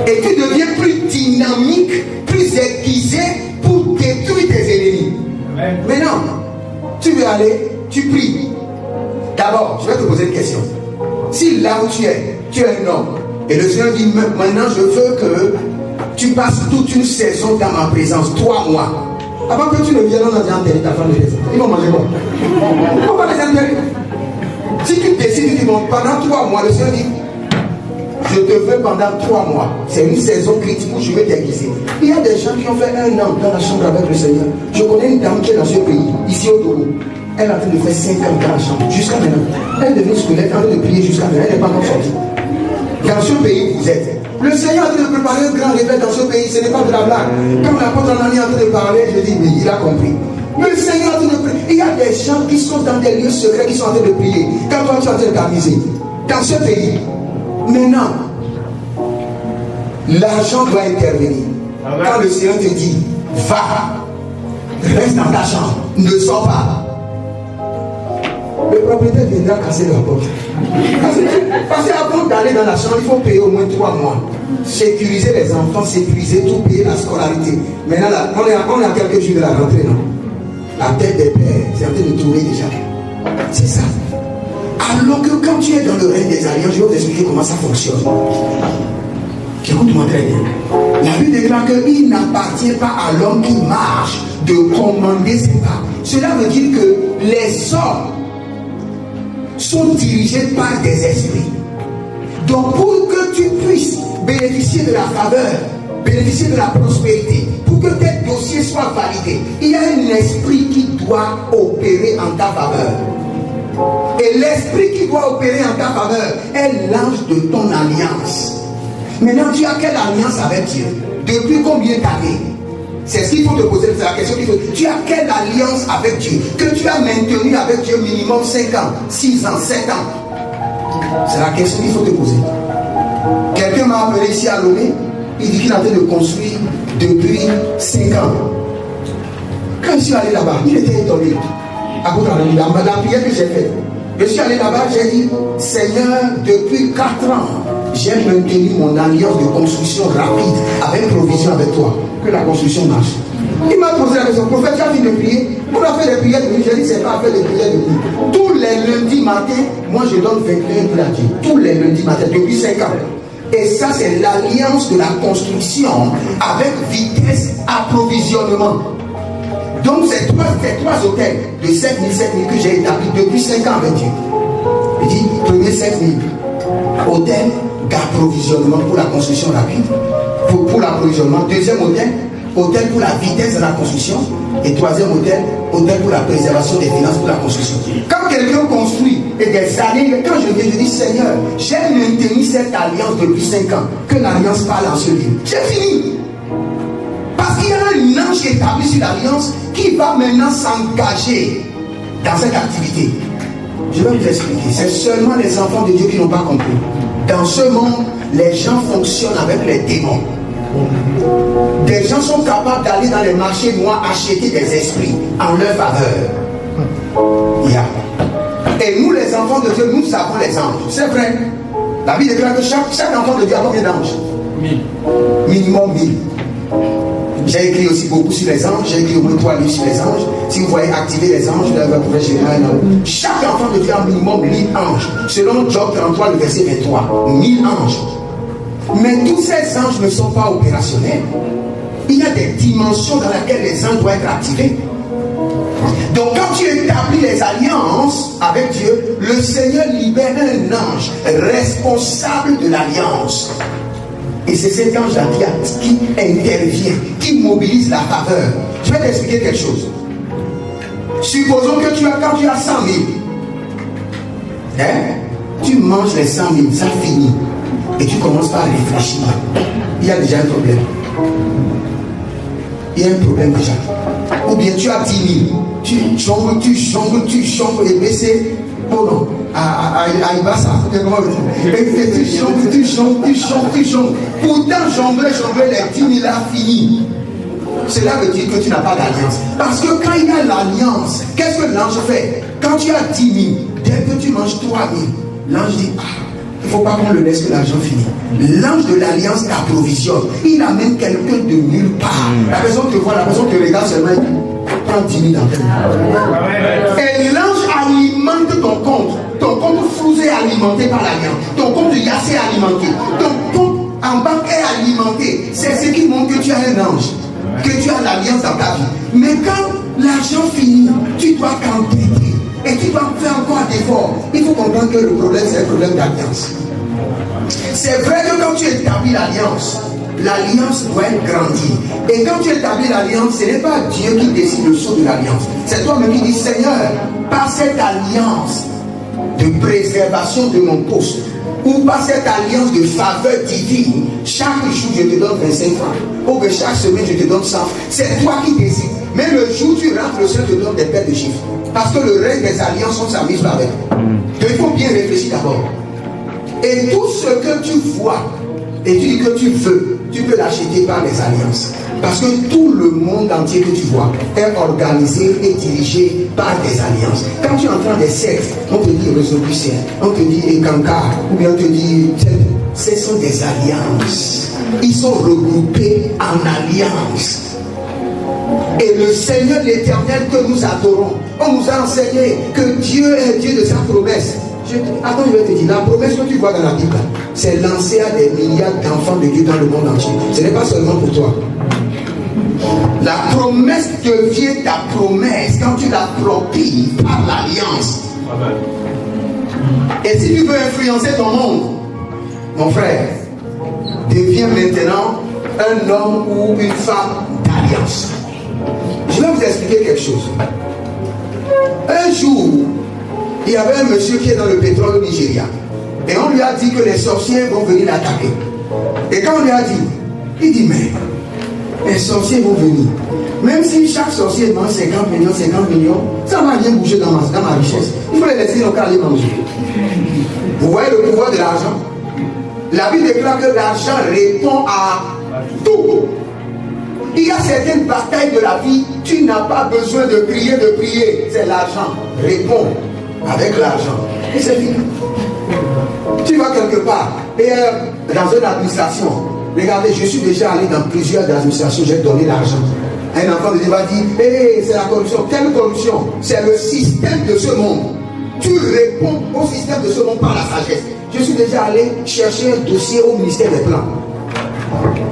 Speaker 1: Et tu deviens plus dynamique, plus aiguisé pour détruire tes ennemis. Maintenant, tu veux aller, tu pries. D'abord, je vais te poser une question. Si là où tu es un homme, et le Seigneur dit maintenant je veux que tu passes toute une saison dans ma présence, 3 mois. Avant que tu ne viennes, on a déjà enterré ta femme de descente. Ils vont manger quoi? Pourquoi les intérêts? Si tu décides, tu dis, bon, pendant 3 mois, le Seigneur dit, je te veux pendant 3 mois. C'est une saison critique où je vais t'aiguiser. Il y a des gens qui ont fait 1 an dans la chambre avec le Seigneur. Je connais une dame qui est dans ce pays, ici au Togo. Elle est en train de faire 5 ans dans la chambre, jusqu'à maintenant. Elle devient squelette, en train de prier jusqu'à maintenant. Elle n'est pas encore sortie. Dans ce pays où vous êtes, le Seigneur est en train de préparer un grand réveil dans ce pays. Ce n'est pas de la blague. Quand l'apôtre Anani est en train de parler, je dis, oui, il a compris. Le Seigneur est en train de prier. Il y a des gens qui sont dans des lieux secrets, qui sont en train de prier. Quand toi tu es en train de t'amuser, dans ce pays, maintenant, l'argent doit intervenir. Quand le Seigneur te dit, va, reste dans ta chambre, ne sors pas, le propriétaire viendra casser la porte. Parce qu'avant d'aller dans la chambre, il faut payer au moins 3 mois. Sécuriser les enfants, sécuriser tout, payer la scolarité. Maintenant, là, on est à quelques jours de la rentrée, non? La tête des pères, c'est en train de tourner déjà. C'est ça. Alors que quand tu es dans le règne des alliances, je vais vous expliquer comment ça fonctionne. Écoute-moi très bien. La Bible déclare qu'il n'appartient pas à l'homme qui marche de commander ses pas. Cela veut dire que les hommes sont dirigés par des esprits. Donc pour que tu puisses bénéficier de la faveur, bénéficier de la prospérité, pour que tes dossiers soient validés, il y a un esprit qui doit opérer en ta faveur. Et l'esprit qui doit opérer en ta faveur est l'ange de ton alliance. Maintenant, tu as quelle alliance avec Dieu? Depuis combien d'années? C'est ce qu'il faut te poser, c'est la question qu'il faut. Tu as quelle alliance avec Dieu? Que tu as maintenu avec Dieu minimum 5 ans, 6 ans, 7 ans. C'est la question qu'il faut te poser. Quelqu'un m'a appelé ici à Lomé. Il dit qu'il est en train de construire depuis 5 ans. Quand je suis allé là-bas, il était étonné. À cause de la prière que j'ai faite. Je suis allé là-bas, j'ai dit, Seigneur, depuis 4 ans, j'ai maintenu mon alliance de construction rapide, avec provision avec toi, que la construction marche. Il m'a posé la question, prophète, tu as fini de prier? On a fait des prières de nuit. J'ai dit, c'est pas faire des prières de nuit. Tous les lundis matins, moi je donne 21 pour la Dieu. Tous les lundis matins, depuis 5 ans. Et ça, c'est l'alliance de la construction avec vitesse approvisionnement. Donc, c'est 3 hôtels de 7 000 que j'ai établis depuis 5 ans avec Dieu. Il dit, premier 7 000, hôtel d'approvisionnement pour la construction rapide, pour l'approvisionnement. Deuxième hôtel pour la vitesse de la construction. Et troisième hôtel pour la préservation des finances pour la construction. Quand quelqu'un construit et des années, quand je viens, je dis, Seigneur, j'ai maintenu cette alliance depuis 5 ans. Que l'alliance parle en ce lieu. J'ai fini. Parce qu'il y a un ange établi sur l'alliance qui va maintenant s'engager dans cette activité. Je vais vous expliquer. C'est seulement les enfants de Dieu qui n'ont pas compris. Dans ce monde, les gens fonctionnent avec les démons. Des gens sont capables d'aller dans les marchés noirs acheter des esprits en leur faveur. Yeah. Et nous, les enfants de Dieu, nous savons les anges. C'est vrai. La Bible déclare que chaque enfant de Dieu a combien d'anges? 1000. Minimum 1000. J'ai écrit aussi beaucoup sur les anges. J'ai écrit au moins 3 livres sur les anges. Si vous voyez activer les anges, vous pouvez général. Chaque enfant de Dieu a minimum 1000 anges. Selon Job 33, le verset 23. 1000 anges. Mais tous ces anges ne sont pas opérationnels. Il y a des dimensions dans lesquelles les anges doivent être activés. Donc quand tu établis les alliances avec Dieu, le Seigneur libère un ange responsable de l'alliance. Et c'est cet ange-là qui intervient, qui mobilise la faveur. Je vais t'expliquer quelque chose. Supposons que quand tu as 100 000, hein, tu manges les 100 000, ça finit. Et tu commences par réfléchir. Il y a déjà un problème. Il y a un problème déjà. Ou bien tu as 10 000. Tu jongles, et baisser. Oh non. À Ibassa. Tu jongles. Pourtant, jongler les 10 000 a fini. Cela veut dire que tu n'as pas d'alliance. Parce que quand il y a l'alliance, qu'est-ce que l'ange fait? Quand tu as 10 000, dès que tu manges 3 000, l'ange dit, il ne faut pas qu'on le laisse que l'argent finisse. L'ange de l'alliance t'approvisionne. Il amène quelqu'un de nulle part. La personne te voit, la personne te regarde seulement, prend 10 000 dans ta main. Et l'ange alimente ton compte. Ton compte flou est alimenté par l'alliance. Ton compte Yassé est alimenté. Ton compte en banque est alimenté. C'est ce qui montre que tu as un ange. Que tu as l'alliance dans ta vie. Mais quand l'argent finit, tu dois t'entêter. et tu vas faire encore d'efforts. Il faut comprendre que le problème, c'est un problème d'alliance. C'est vrai que quand tu établis l'alliance doit être grandie. Et quand tu établis l'alliance, ce n'est pas Dieu qui décide le sceau de l'alliance. C'est toi-même qui dis, Seigneur, par cette alliance de préservation de mon poste, ou par cette alliance de faveur divine, chaque jour je te donne 25 francs, ou que chaque semaine je te donne 100. C'est toi qui décides. Mais le jour où tu rentres, le Seigneur te donne des paires de chiffres. Parce que le reste des alliances sont sa mise avec. Donc il faut bien réfléchir d'abord. Et tout ce que tu vois, et tu dis que tu veux, tu peux l'acheter par les alliances. Parce que tout le monde entier que tu vois est organisé et dirigé par des alliances. Quand tu entends des sectes, on te dit Résolution, on te dit Ekanka, ou bien on te dit, ce sont des alliances. Ils sont regroupés en alliances. Et le Seigneur l'Éternel que nous adorons, on nous a enseigné que Dieu est Dieu de sa promesse. Attends, je vais te dire, la promesse que tu vois dans la Bible, c'est lancé à des milliards d'enfants de Dieu dans le monde entier. Ce n'est pas seulement pour toi. La promesse devient ta promesse quand tu l'appropries par l'alliance. Et si tu veux influencer ton monde, mon frère, deviens maintenant un homme ou une femme d'alliance. Je vais vous expliquer quelque chose. Un jour, il y avait un monsieur qui est dans le pétrole au Nigeria. Et on lui a dit que les sorciers vont venir l'attaquer. Et quand on lui a dit, il dit, mais les sorciers vont venir. Même si chaque sorcier mange 50 millions, ça ne va rien bouger dans ma richesse. Il faut les laisser au cas aller manger. Vous voyez le pouvoir de l'argent? La Bible déclare que l'argent répond à tout. Il y a certaines batailles de la vie, tu n'as pas besoin de prier. C'est l'argent. Réponds avec l'argent. Et c'est fini. Tu vas quelque part, et dans une administration, regardez, je suis déjà allé dans plusieurs administrations, j'ai donné l'argent. Un enfant de Dieu va dire, hey, c'est la corruption. Quelle corruption? C'est le système de ce monde. Tu réponds au système de ce monde par la sagesse. Je suis déjà allé chercher un dossier au ministère des Plans.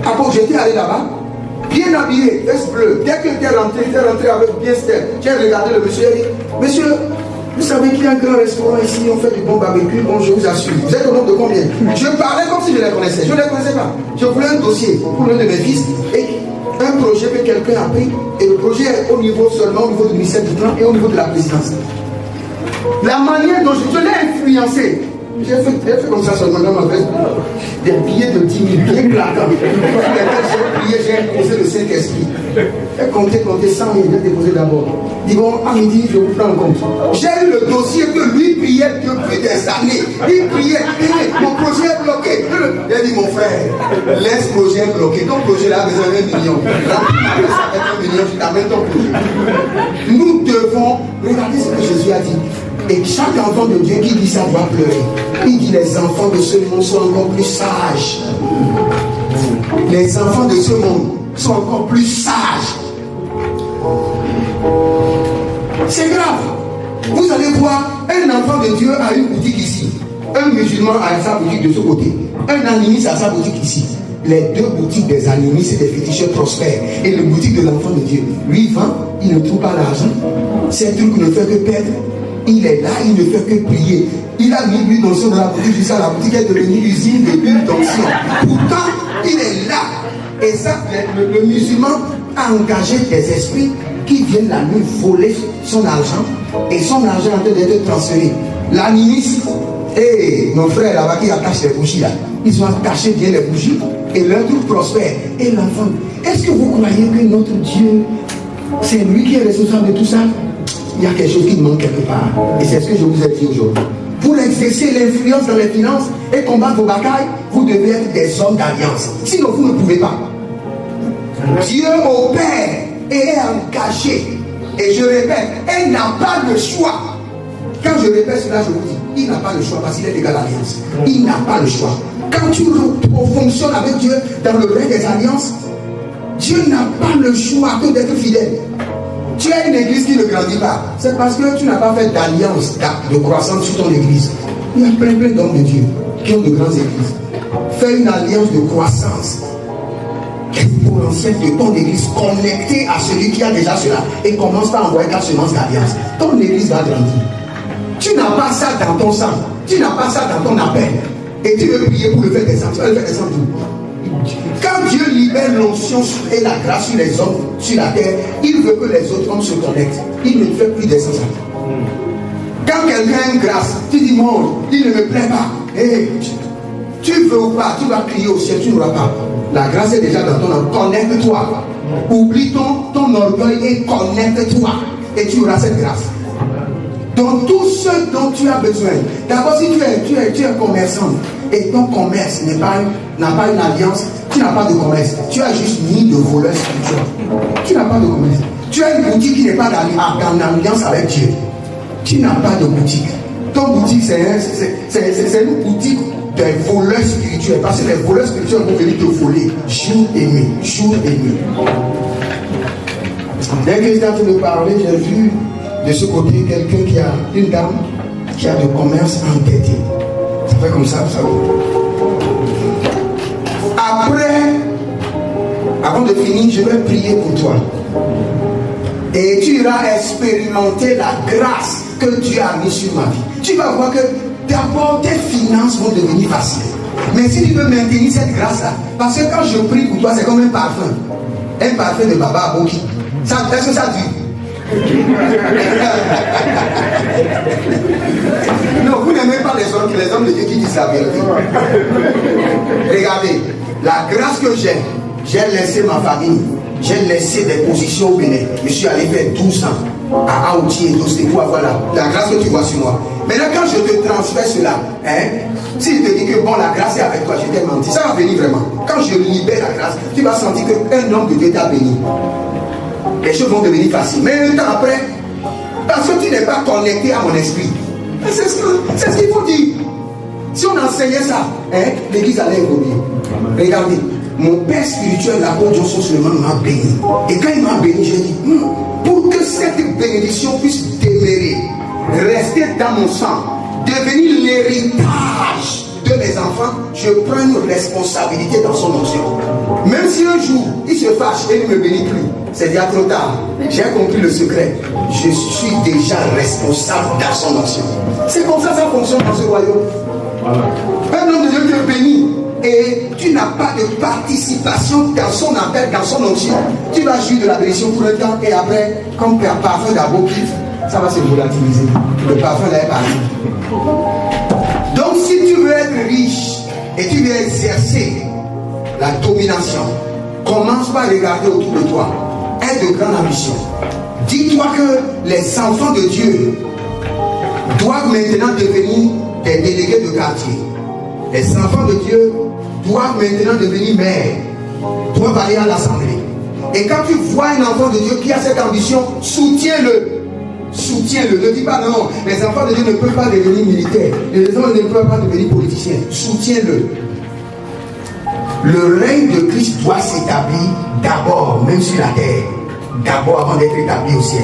Speaker 1: Après, j'étais allé là-bas, bien habillé, veste bleue. Dès que j'étais rentré avec bien step. J'ai regardé le monsieur et dit, monsieur, vous savez qu'il y a un grand restaurant ici, on fait du bon barbecue, bon, je vous assure. Vous êtes au nombre de combien? Je parlais comme si je les connaissais. Je ne les connaissais pas. Je voulais un dossier pour l'un de mes fils et un projet que quelqu'un a pris. Et le projet est au niveau seulement, au niveau du ministère du Plan et au niveau de la présidence. La manière dont je l'ai influencé, j'ai fait comme ça seulement dans ma veste. Des billets de 10 000, billets claquants. J'ai prié, j'ai imposé le Saint-Esprit. J'ai compté 100 000, j'ai déposé d'abord. Dis bon, à midi, je vous prends en compte. J'ai eu le dossier que lui priait depuis des années. Il priait, mon projet est bloqué. J'ai dit, mon frère, laisse le projet bloqué. Ton projet là a besoin d'1 million. Là, ça fait 1 million, je t'amène ton projet. Nous devons regarder ce que Jésus a dit. Et chaque enfant de Dieu qui dit ça doit pleurer. Il dit les enfants de ce monde sont encore plus sages. Les enfants de ce monde sont encore plus sages. C'est grave. Vous allez voir, un enfant de Dieu a une boutique ici. Un musulman a sa boutique de ce côté. Un animiste a sa boutique ici. Les deux boutiques des animistes et des féticheurs prospèrent. Et le boutique de l'enfant de Dieu, lui vend, il ne trouve pas l'argent. C'est un truc qui ne fait que perdre. Il est là, il ne fait que prier. Il a mis l'huile d'onction dans la boutique jusqu'à la boutique est devenue usine de l'huile d'onction. Pourtant, il est là. Et ça, le musulman a engagé des esprits qui viennent la nuit voler son argent. Et son argent est en train d'être transféré. L'animiste, et nos frères là-bas qui attachent les bougies là, ils ont attaché bien les bougies et leur truc prospère. Et l'enfant, est-ce que vous croyez que notre Dieu, c'est lui qui est responsable de tout ça? Il y a quelque chose qui manque quelque part. Et c'est ce que je vous ai dit aujourd'hui. Pour exercer l'influence dans les finances et combattre vos batailles, vous devez être des hommes d'alliance. Sinon, vous ne pouvez pas. Dieu opère et est engagé. Et je répète, il n'a pas le choix. Quand je répète cela, je vous dis, il n'a pas le choix parce qu'il est égal à l'alliance. Il n'a pas le choix. Quand tu fonctionnes avec Dieu dans le règne des alliances, Dieu n'a pas le choix que d'être fidèle. Tu as une église qui ne grandit pas. C'est parce que tu n'as pas fait d'alliance, de croissance sur ton église. Il y a plein d'hommes de Dieu qui ont de grandes églises. Fais une alliance de croissance exponentielle de ton église connectée à celui qui a déjà cela. Et commence par envoyer ta semence d'alliance. Ton église va grandir. Tu n'as pas ça dans ton sang. Tu n'as pas ça dans ton appel. Et tu veux prier pour le faire descendre. Tu vas le faire descendre d'où? Quand Dieu libère l'onction et la grâce sur les hommes, sur la terre, il veut que les autres hommes se connectent. Il ne fait plus descendre ça. Quand quelqu'un a une grâce, tu dis non, il ne me plaît pas. Hey, tu veux ou pas, tu vas crier au ciel, tu n'auras pas. La grâce est déjà dans ton âme. Connecte-toi. Oublie ton orgueil et connecte-toi. Et tu auras cette grâce. Donc tout ce dont tu as besoin. D'abord, si tu es commerçant et ton commerce n'a pas une alliance, tu n'as pas de commerce. Tu as juste mis de voleur spirituel. Tu n'as pas de commerce. Tu as une boutique qui n'est pas en alliance avec Dieu. Tu n'as pas de boutique. Ton boutique, c'est une boutique des voleurs spirituels. Parce que les voleurs spirituels vont venir te voler jour et nuit. Jour et nuit. Dès que j'étais en train de parler, j'ai vu de ce côté quelqu'un qui a une dame qui a de commerce endetté. Ça fait comme ça, vous savez. Après, avant de finir, je vais prier pour toi. Et tu iras expérimenter la grâce que Dieu a mise sur ma vie. Tu vas voir que d'abord tes finances vont devenir faciles. Mais si tu veux maintenir cette grâce-là, parce que quand je prie pour toi, c'est comme un parfum. Un parfum de Baba Aboki. Est-ce que ça dure? Non, vous n'aimez pas les hommes de Dieu qui disent la vérité. Regardez, la grâce que j'ai laissé ma famille, j'ai laissé des positions au Bénin. Je suis allé faire 12 ans à Aouti et Dosté pour avoir la grâce que tu vois sur moi. Maintenant, quand je te transfère cela, si je te dis que bon, la grâce est avec toi, je t'ai menti, ça va venir vraiment. Quand je libère la grâce, tu vas sentir qu'un homme de Dieu t'a béni. Les choses vont devenir faciles. Mais un temps après, parce que tu n'es pas connecté à mon esprit. C'est ce qu'il faut dire. Si on enseignait ça, l'église allait évoluer. Regardez, mon père spirituel, l'apôtre Johnson Suleiman, m'a béni. Et quand il m'a béni, j'ai dit, pour que cette bénédiction puisse demeurer, rester dans mon sang, devenir l'héritage de mes enfants, je prends une responsabilité dans son onction. Même si un jour, il se fâche et il ne me bénit plus, c'est déjà trop tard. J'ai compris le secret. Je suis déjà responsable dans son onction. C'est comme ça que ça fonctionne dans ce royaume. Voilà. Un homme de Dieu te bénit et tu n'as pas de participation dans son appel, dans son onction. Tu vas jouir de la bénédiction pour un temps et après, comme un parfum d'abord, ça va se volatiliser. Le parfum là est parti. Donc si tu veux être riche et tu veux exercer la domination, commence par regarder autour de toi. Aie de grandes ambitions. Dis-toi que les enfants de Dieu doivent maintenant devenir des délégués de quartier. Les enfants de Dieu doivent maintenant devenir maires, doivent aller à l'assemblée. Et quand tu vois un enfant de Dieu qui a cette ambition, soutiens-le. Soutiens-le. Ne dis pas non, les enfants de Dieu ne peuvent pas devenir militaires. Les enfants ne peuvent pas devenir politiciens. Soutiens-le. Le règne de Christ doit s'établir d'abord, même sur la terre. D'abord avant d'être établi au ciel.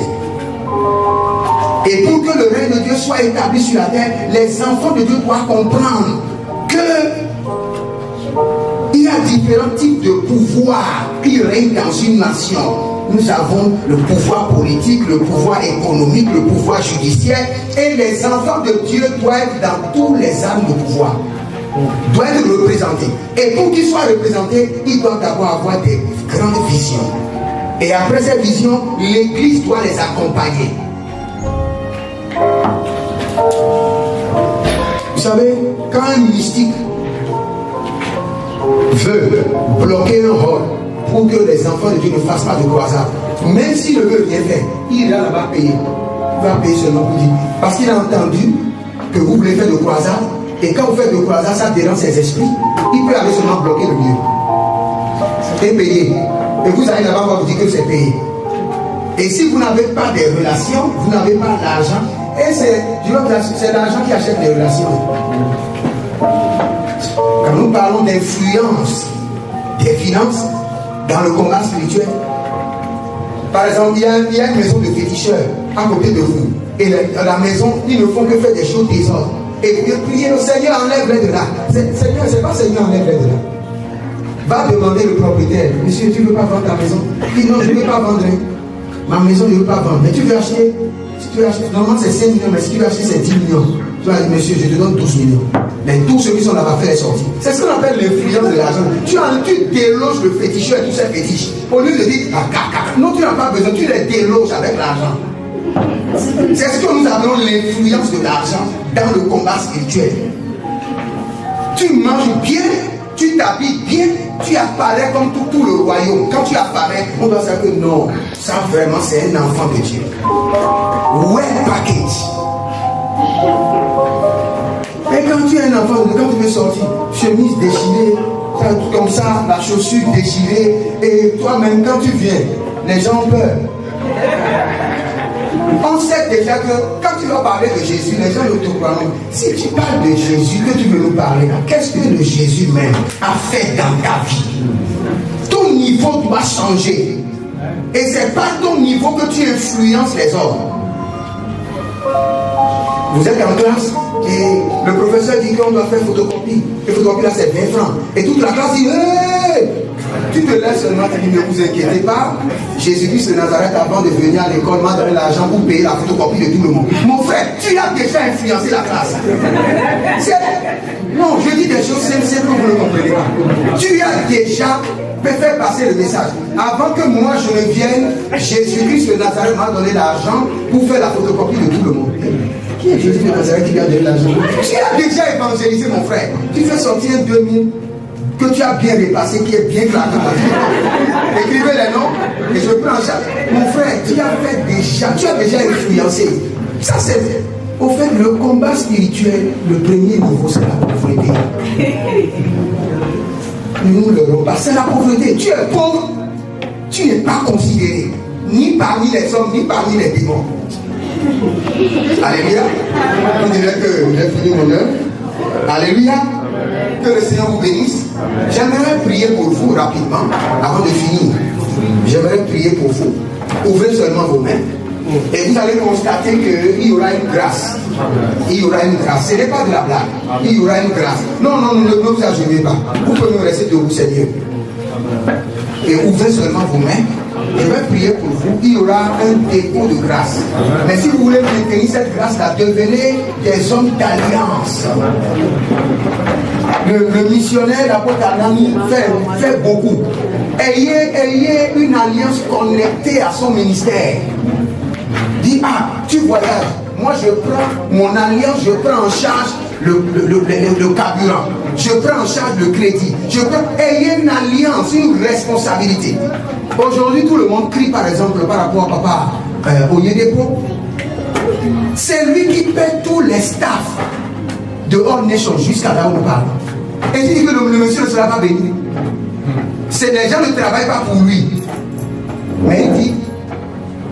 Speaker 1: Et pour que le règne de Dieu soit établi sur la terre, les enfants de Dieu doivent comprendre qu'il y a différents types de pouvoirs qui règnent dans une nation. Nous avons le pouvoir politique, le pouvoir économique, le pouvoir judiciaire. Et les enfants de Dieu doivent être dans tous les armes de pouvoir. Doivent être représentés. Et pour qu'ils soient représentés, ils doivent d'abord avoir des grandes visions. Et après ces visions, l'Église doit les accompagner. Vous savez, quand un mystique veut bloquer un rôle pour que les enfants de Dieu ne fassent pas de croisade, même s'il ne veut rien faire, il ira là-bas payer. Il va payer seulement pour dire. Parce qu'il a entendu que vous voulez faire de croisade, et quand vous faites de croisade, ça dérange ses esprits. Il peut aller seulement bloquer le lieu. Et payer. Et vous allez là-bas, on va vous dire que c'est payé. Et si vous n'avez pas des relations, vous n'avez pas l'argent. Et c'est l'argent qui achète les relations. Quand nous parlons d'influence des finances dans le combat spirituel, par exemple, il y a une maison de féticheurs à côté de vous. Et la maison, ils ne font que faire des choses désordres. Et vous priez le Seigneur, enlève-les de là. Seigneur, c'est pas Seigneur, enlève-les de là. Va demander le propriétaire, monsieur, tu ne veux pas vendre ta maison? Il dit non, je ne veux pas vendre. Ma maison, je ne veux pas vendre. Mais tu veux acheter? Si normalement c'est 5 millions, mais ce qu'il veut acheter c'est 10 millions. Tu vas dire, monsieur, je te donne 12 millions. Mais tous ceux qui sont là-bas faire les sorties. C'est ce qu'on appelle l'influence de l'argent. Tu déloges le féticheur et tous ces fétiches. Au lieu de dire, non, tu n'as pas besoin, tu les déloges avec l'argent. C'est ce que nous appelons l'influence de l'argent dans le combat spirituel. Tu manges bien, tu t'habilles bien, tu apparais comme tout le royaume. Quand tu apparais, on doit savoir que non, ça vraiment c'est un enfant de Dieu. Well package. Et quand tu es un enfant, quand tu veux sortir, chemise déchirée, comme ça, la chaussure déchirée, et toi-même quand tu viens, les gens ont peur. On sait déjà que quand tu vas parler de Jésus, les gens ne te croient pas. Si tu parles de Jésus, que tu veux nous parler, qu'est-ce que le Jésus même a fait dans ta vie? Ton niveau doit changer. Et c'est pas ton niveau que tu influences les autres. Vous êtes en classe et le professeur dit qu'on doit faire photocopie. Et photocopie là c'est 20 francs. Et toute la classe dit hey! Tu te lèves seulement, tu dis ne vous inquiétez pas. Jésus-Christ de Nazareth, avant de venir à l'école, m'a donné l'argent pour payer la photocopie de tout le monde. Mon frère, tu as déjà influencé la classe. Non, je dis des choses simples que vous ne comprenez pas. Tu as déjà fait passer le message. Avant que moi je ne vienne, Jésus-Christ de Nazareth m'a donné l'argent pour faire la photocopie de tout le monde. Qui est Jésus de Nazareth qui lui a donné l'argent? Tu as déjà évangélisé mon frère. Tu fais sortir 2000 que tu as bien repassé, qui est bien claqué. Écrivez les noms et je prends ça. Mon frère, tu as déjà influencé. Ça c'est au fait le combat spirituel, le premier niveau c'est la pauvreté. Nous le repas, c'est la pauvreté. Tu es pauvre, tu n'es pas considéré ni parmi les hommes ni parmi les démons. Alléluia. On dirait que j'ai fini mon œuvre. Alléluia. Que le Seigneur vous bénisse. J'aimerais prier pour vous rapidement avant de finir. J'aimerais prier pour vous. Ouvrez seulement vos mains. Et vous allez constater qu'il y aura une grâce. Il y aura une grâce. Ce n'est pas de la blague. Il y aura une grâce. Non, ne vous agenouillez pas. Vous pouvez me rester debout, Seigneur. Et ouvrez seulement vos mains. Je vais prier pour vous. Il y aura un dépôt de grâce. Mais si vous voulez maintenir cette grâce-là, devenez des hommes d'alliance. Le missionnaire, l'apôtre Anani, fait beaucoup. Ayez une alliance connectée à son ministère. Dis, tu voyages. Moi, je prends mon alliance, je prends en charge le carburant. Je prends en charge le crédit. Ayez une alliance, une responsabilité. Aujourd'hui, tout le monde crie, par exemple, par rapport à papa Oyedepo. C'est lui qui paie tous les staffs de All Nation jusqu'à là où on parle. Et il dit que le monsieur ne sera pas béni. Les gens ne travaillent pas pour lui. Mais il dit,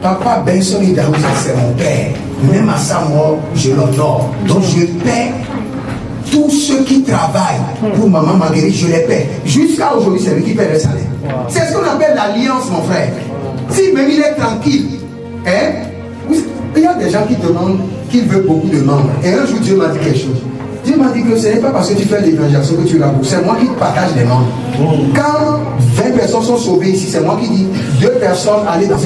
Speaker 1: papa Benson Idaouza, c'est mon père. Même à sa mort, je l'honore. Donc je paie tous ceux qui travaillent pour maman Marguerite, je les paie. Jusqu'à aujourd'hui, c'est lui qui paie le salaire. C'est ce qu'on appelle l'alliance, mon frère. Si même il est tranquille, il y a des gens qui demandent qu'ils veulent beaucoup de membres. Et un jour, Dieu m'a dit quelque chose. Dieu m'a dit que ce n'est pas parce que tu fais l'évangélisation que tu l'as pour. C'est moi qui partage les membres. Quand 20 personnes sont sauvées ici, c'est moi qui dis 2 personnes allez dans cette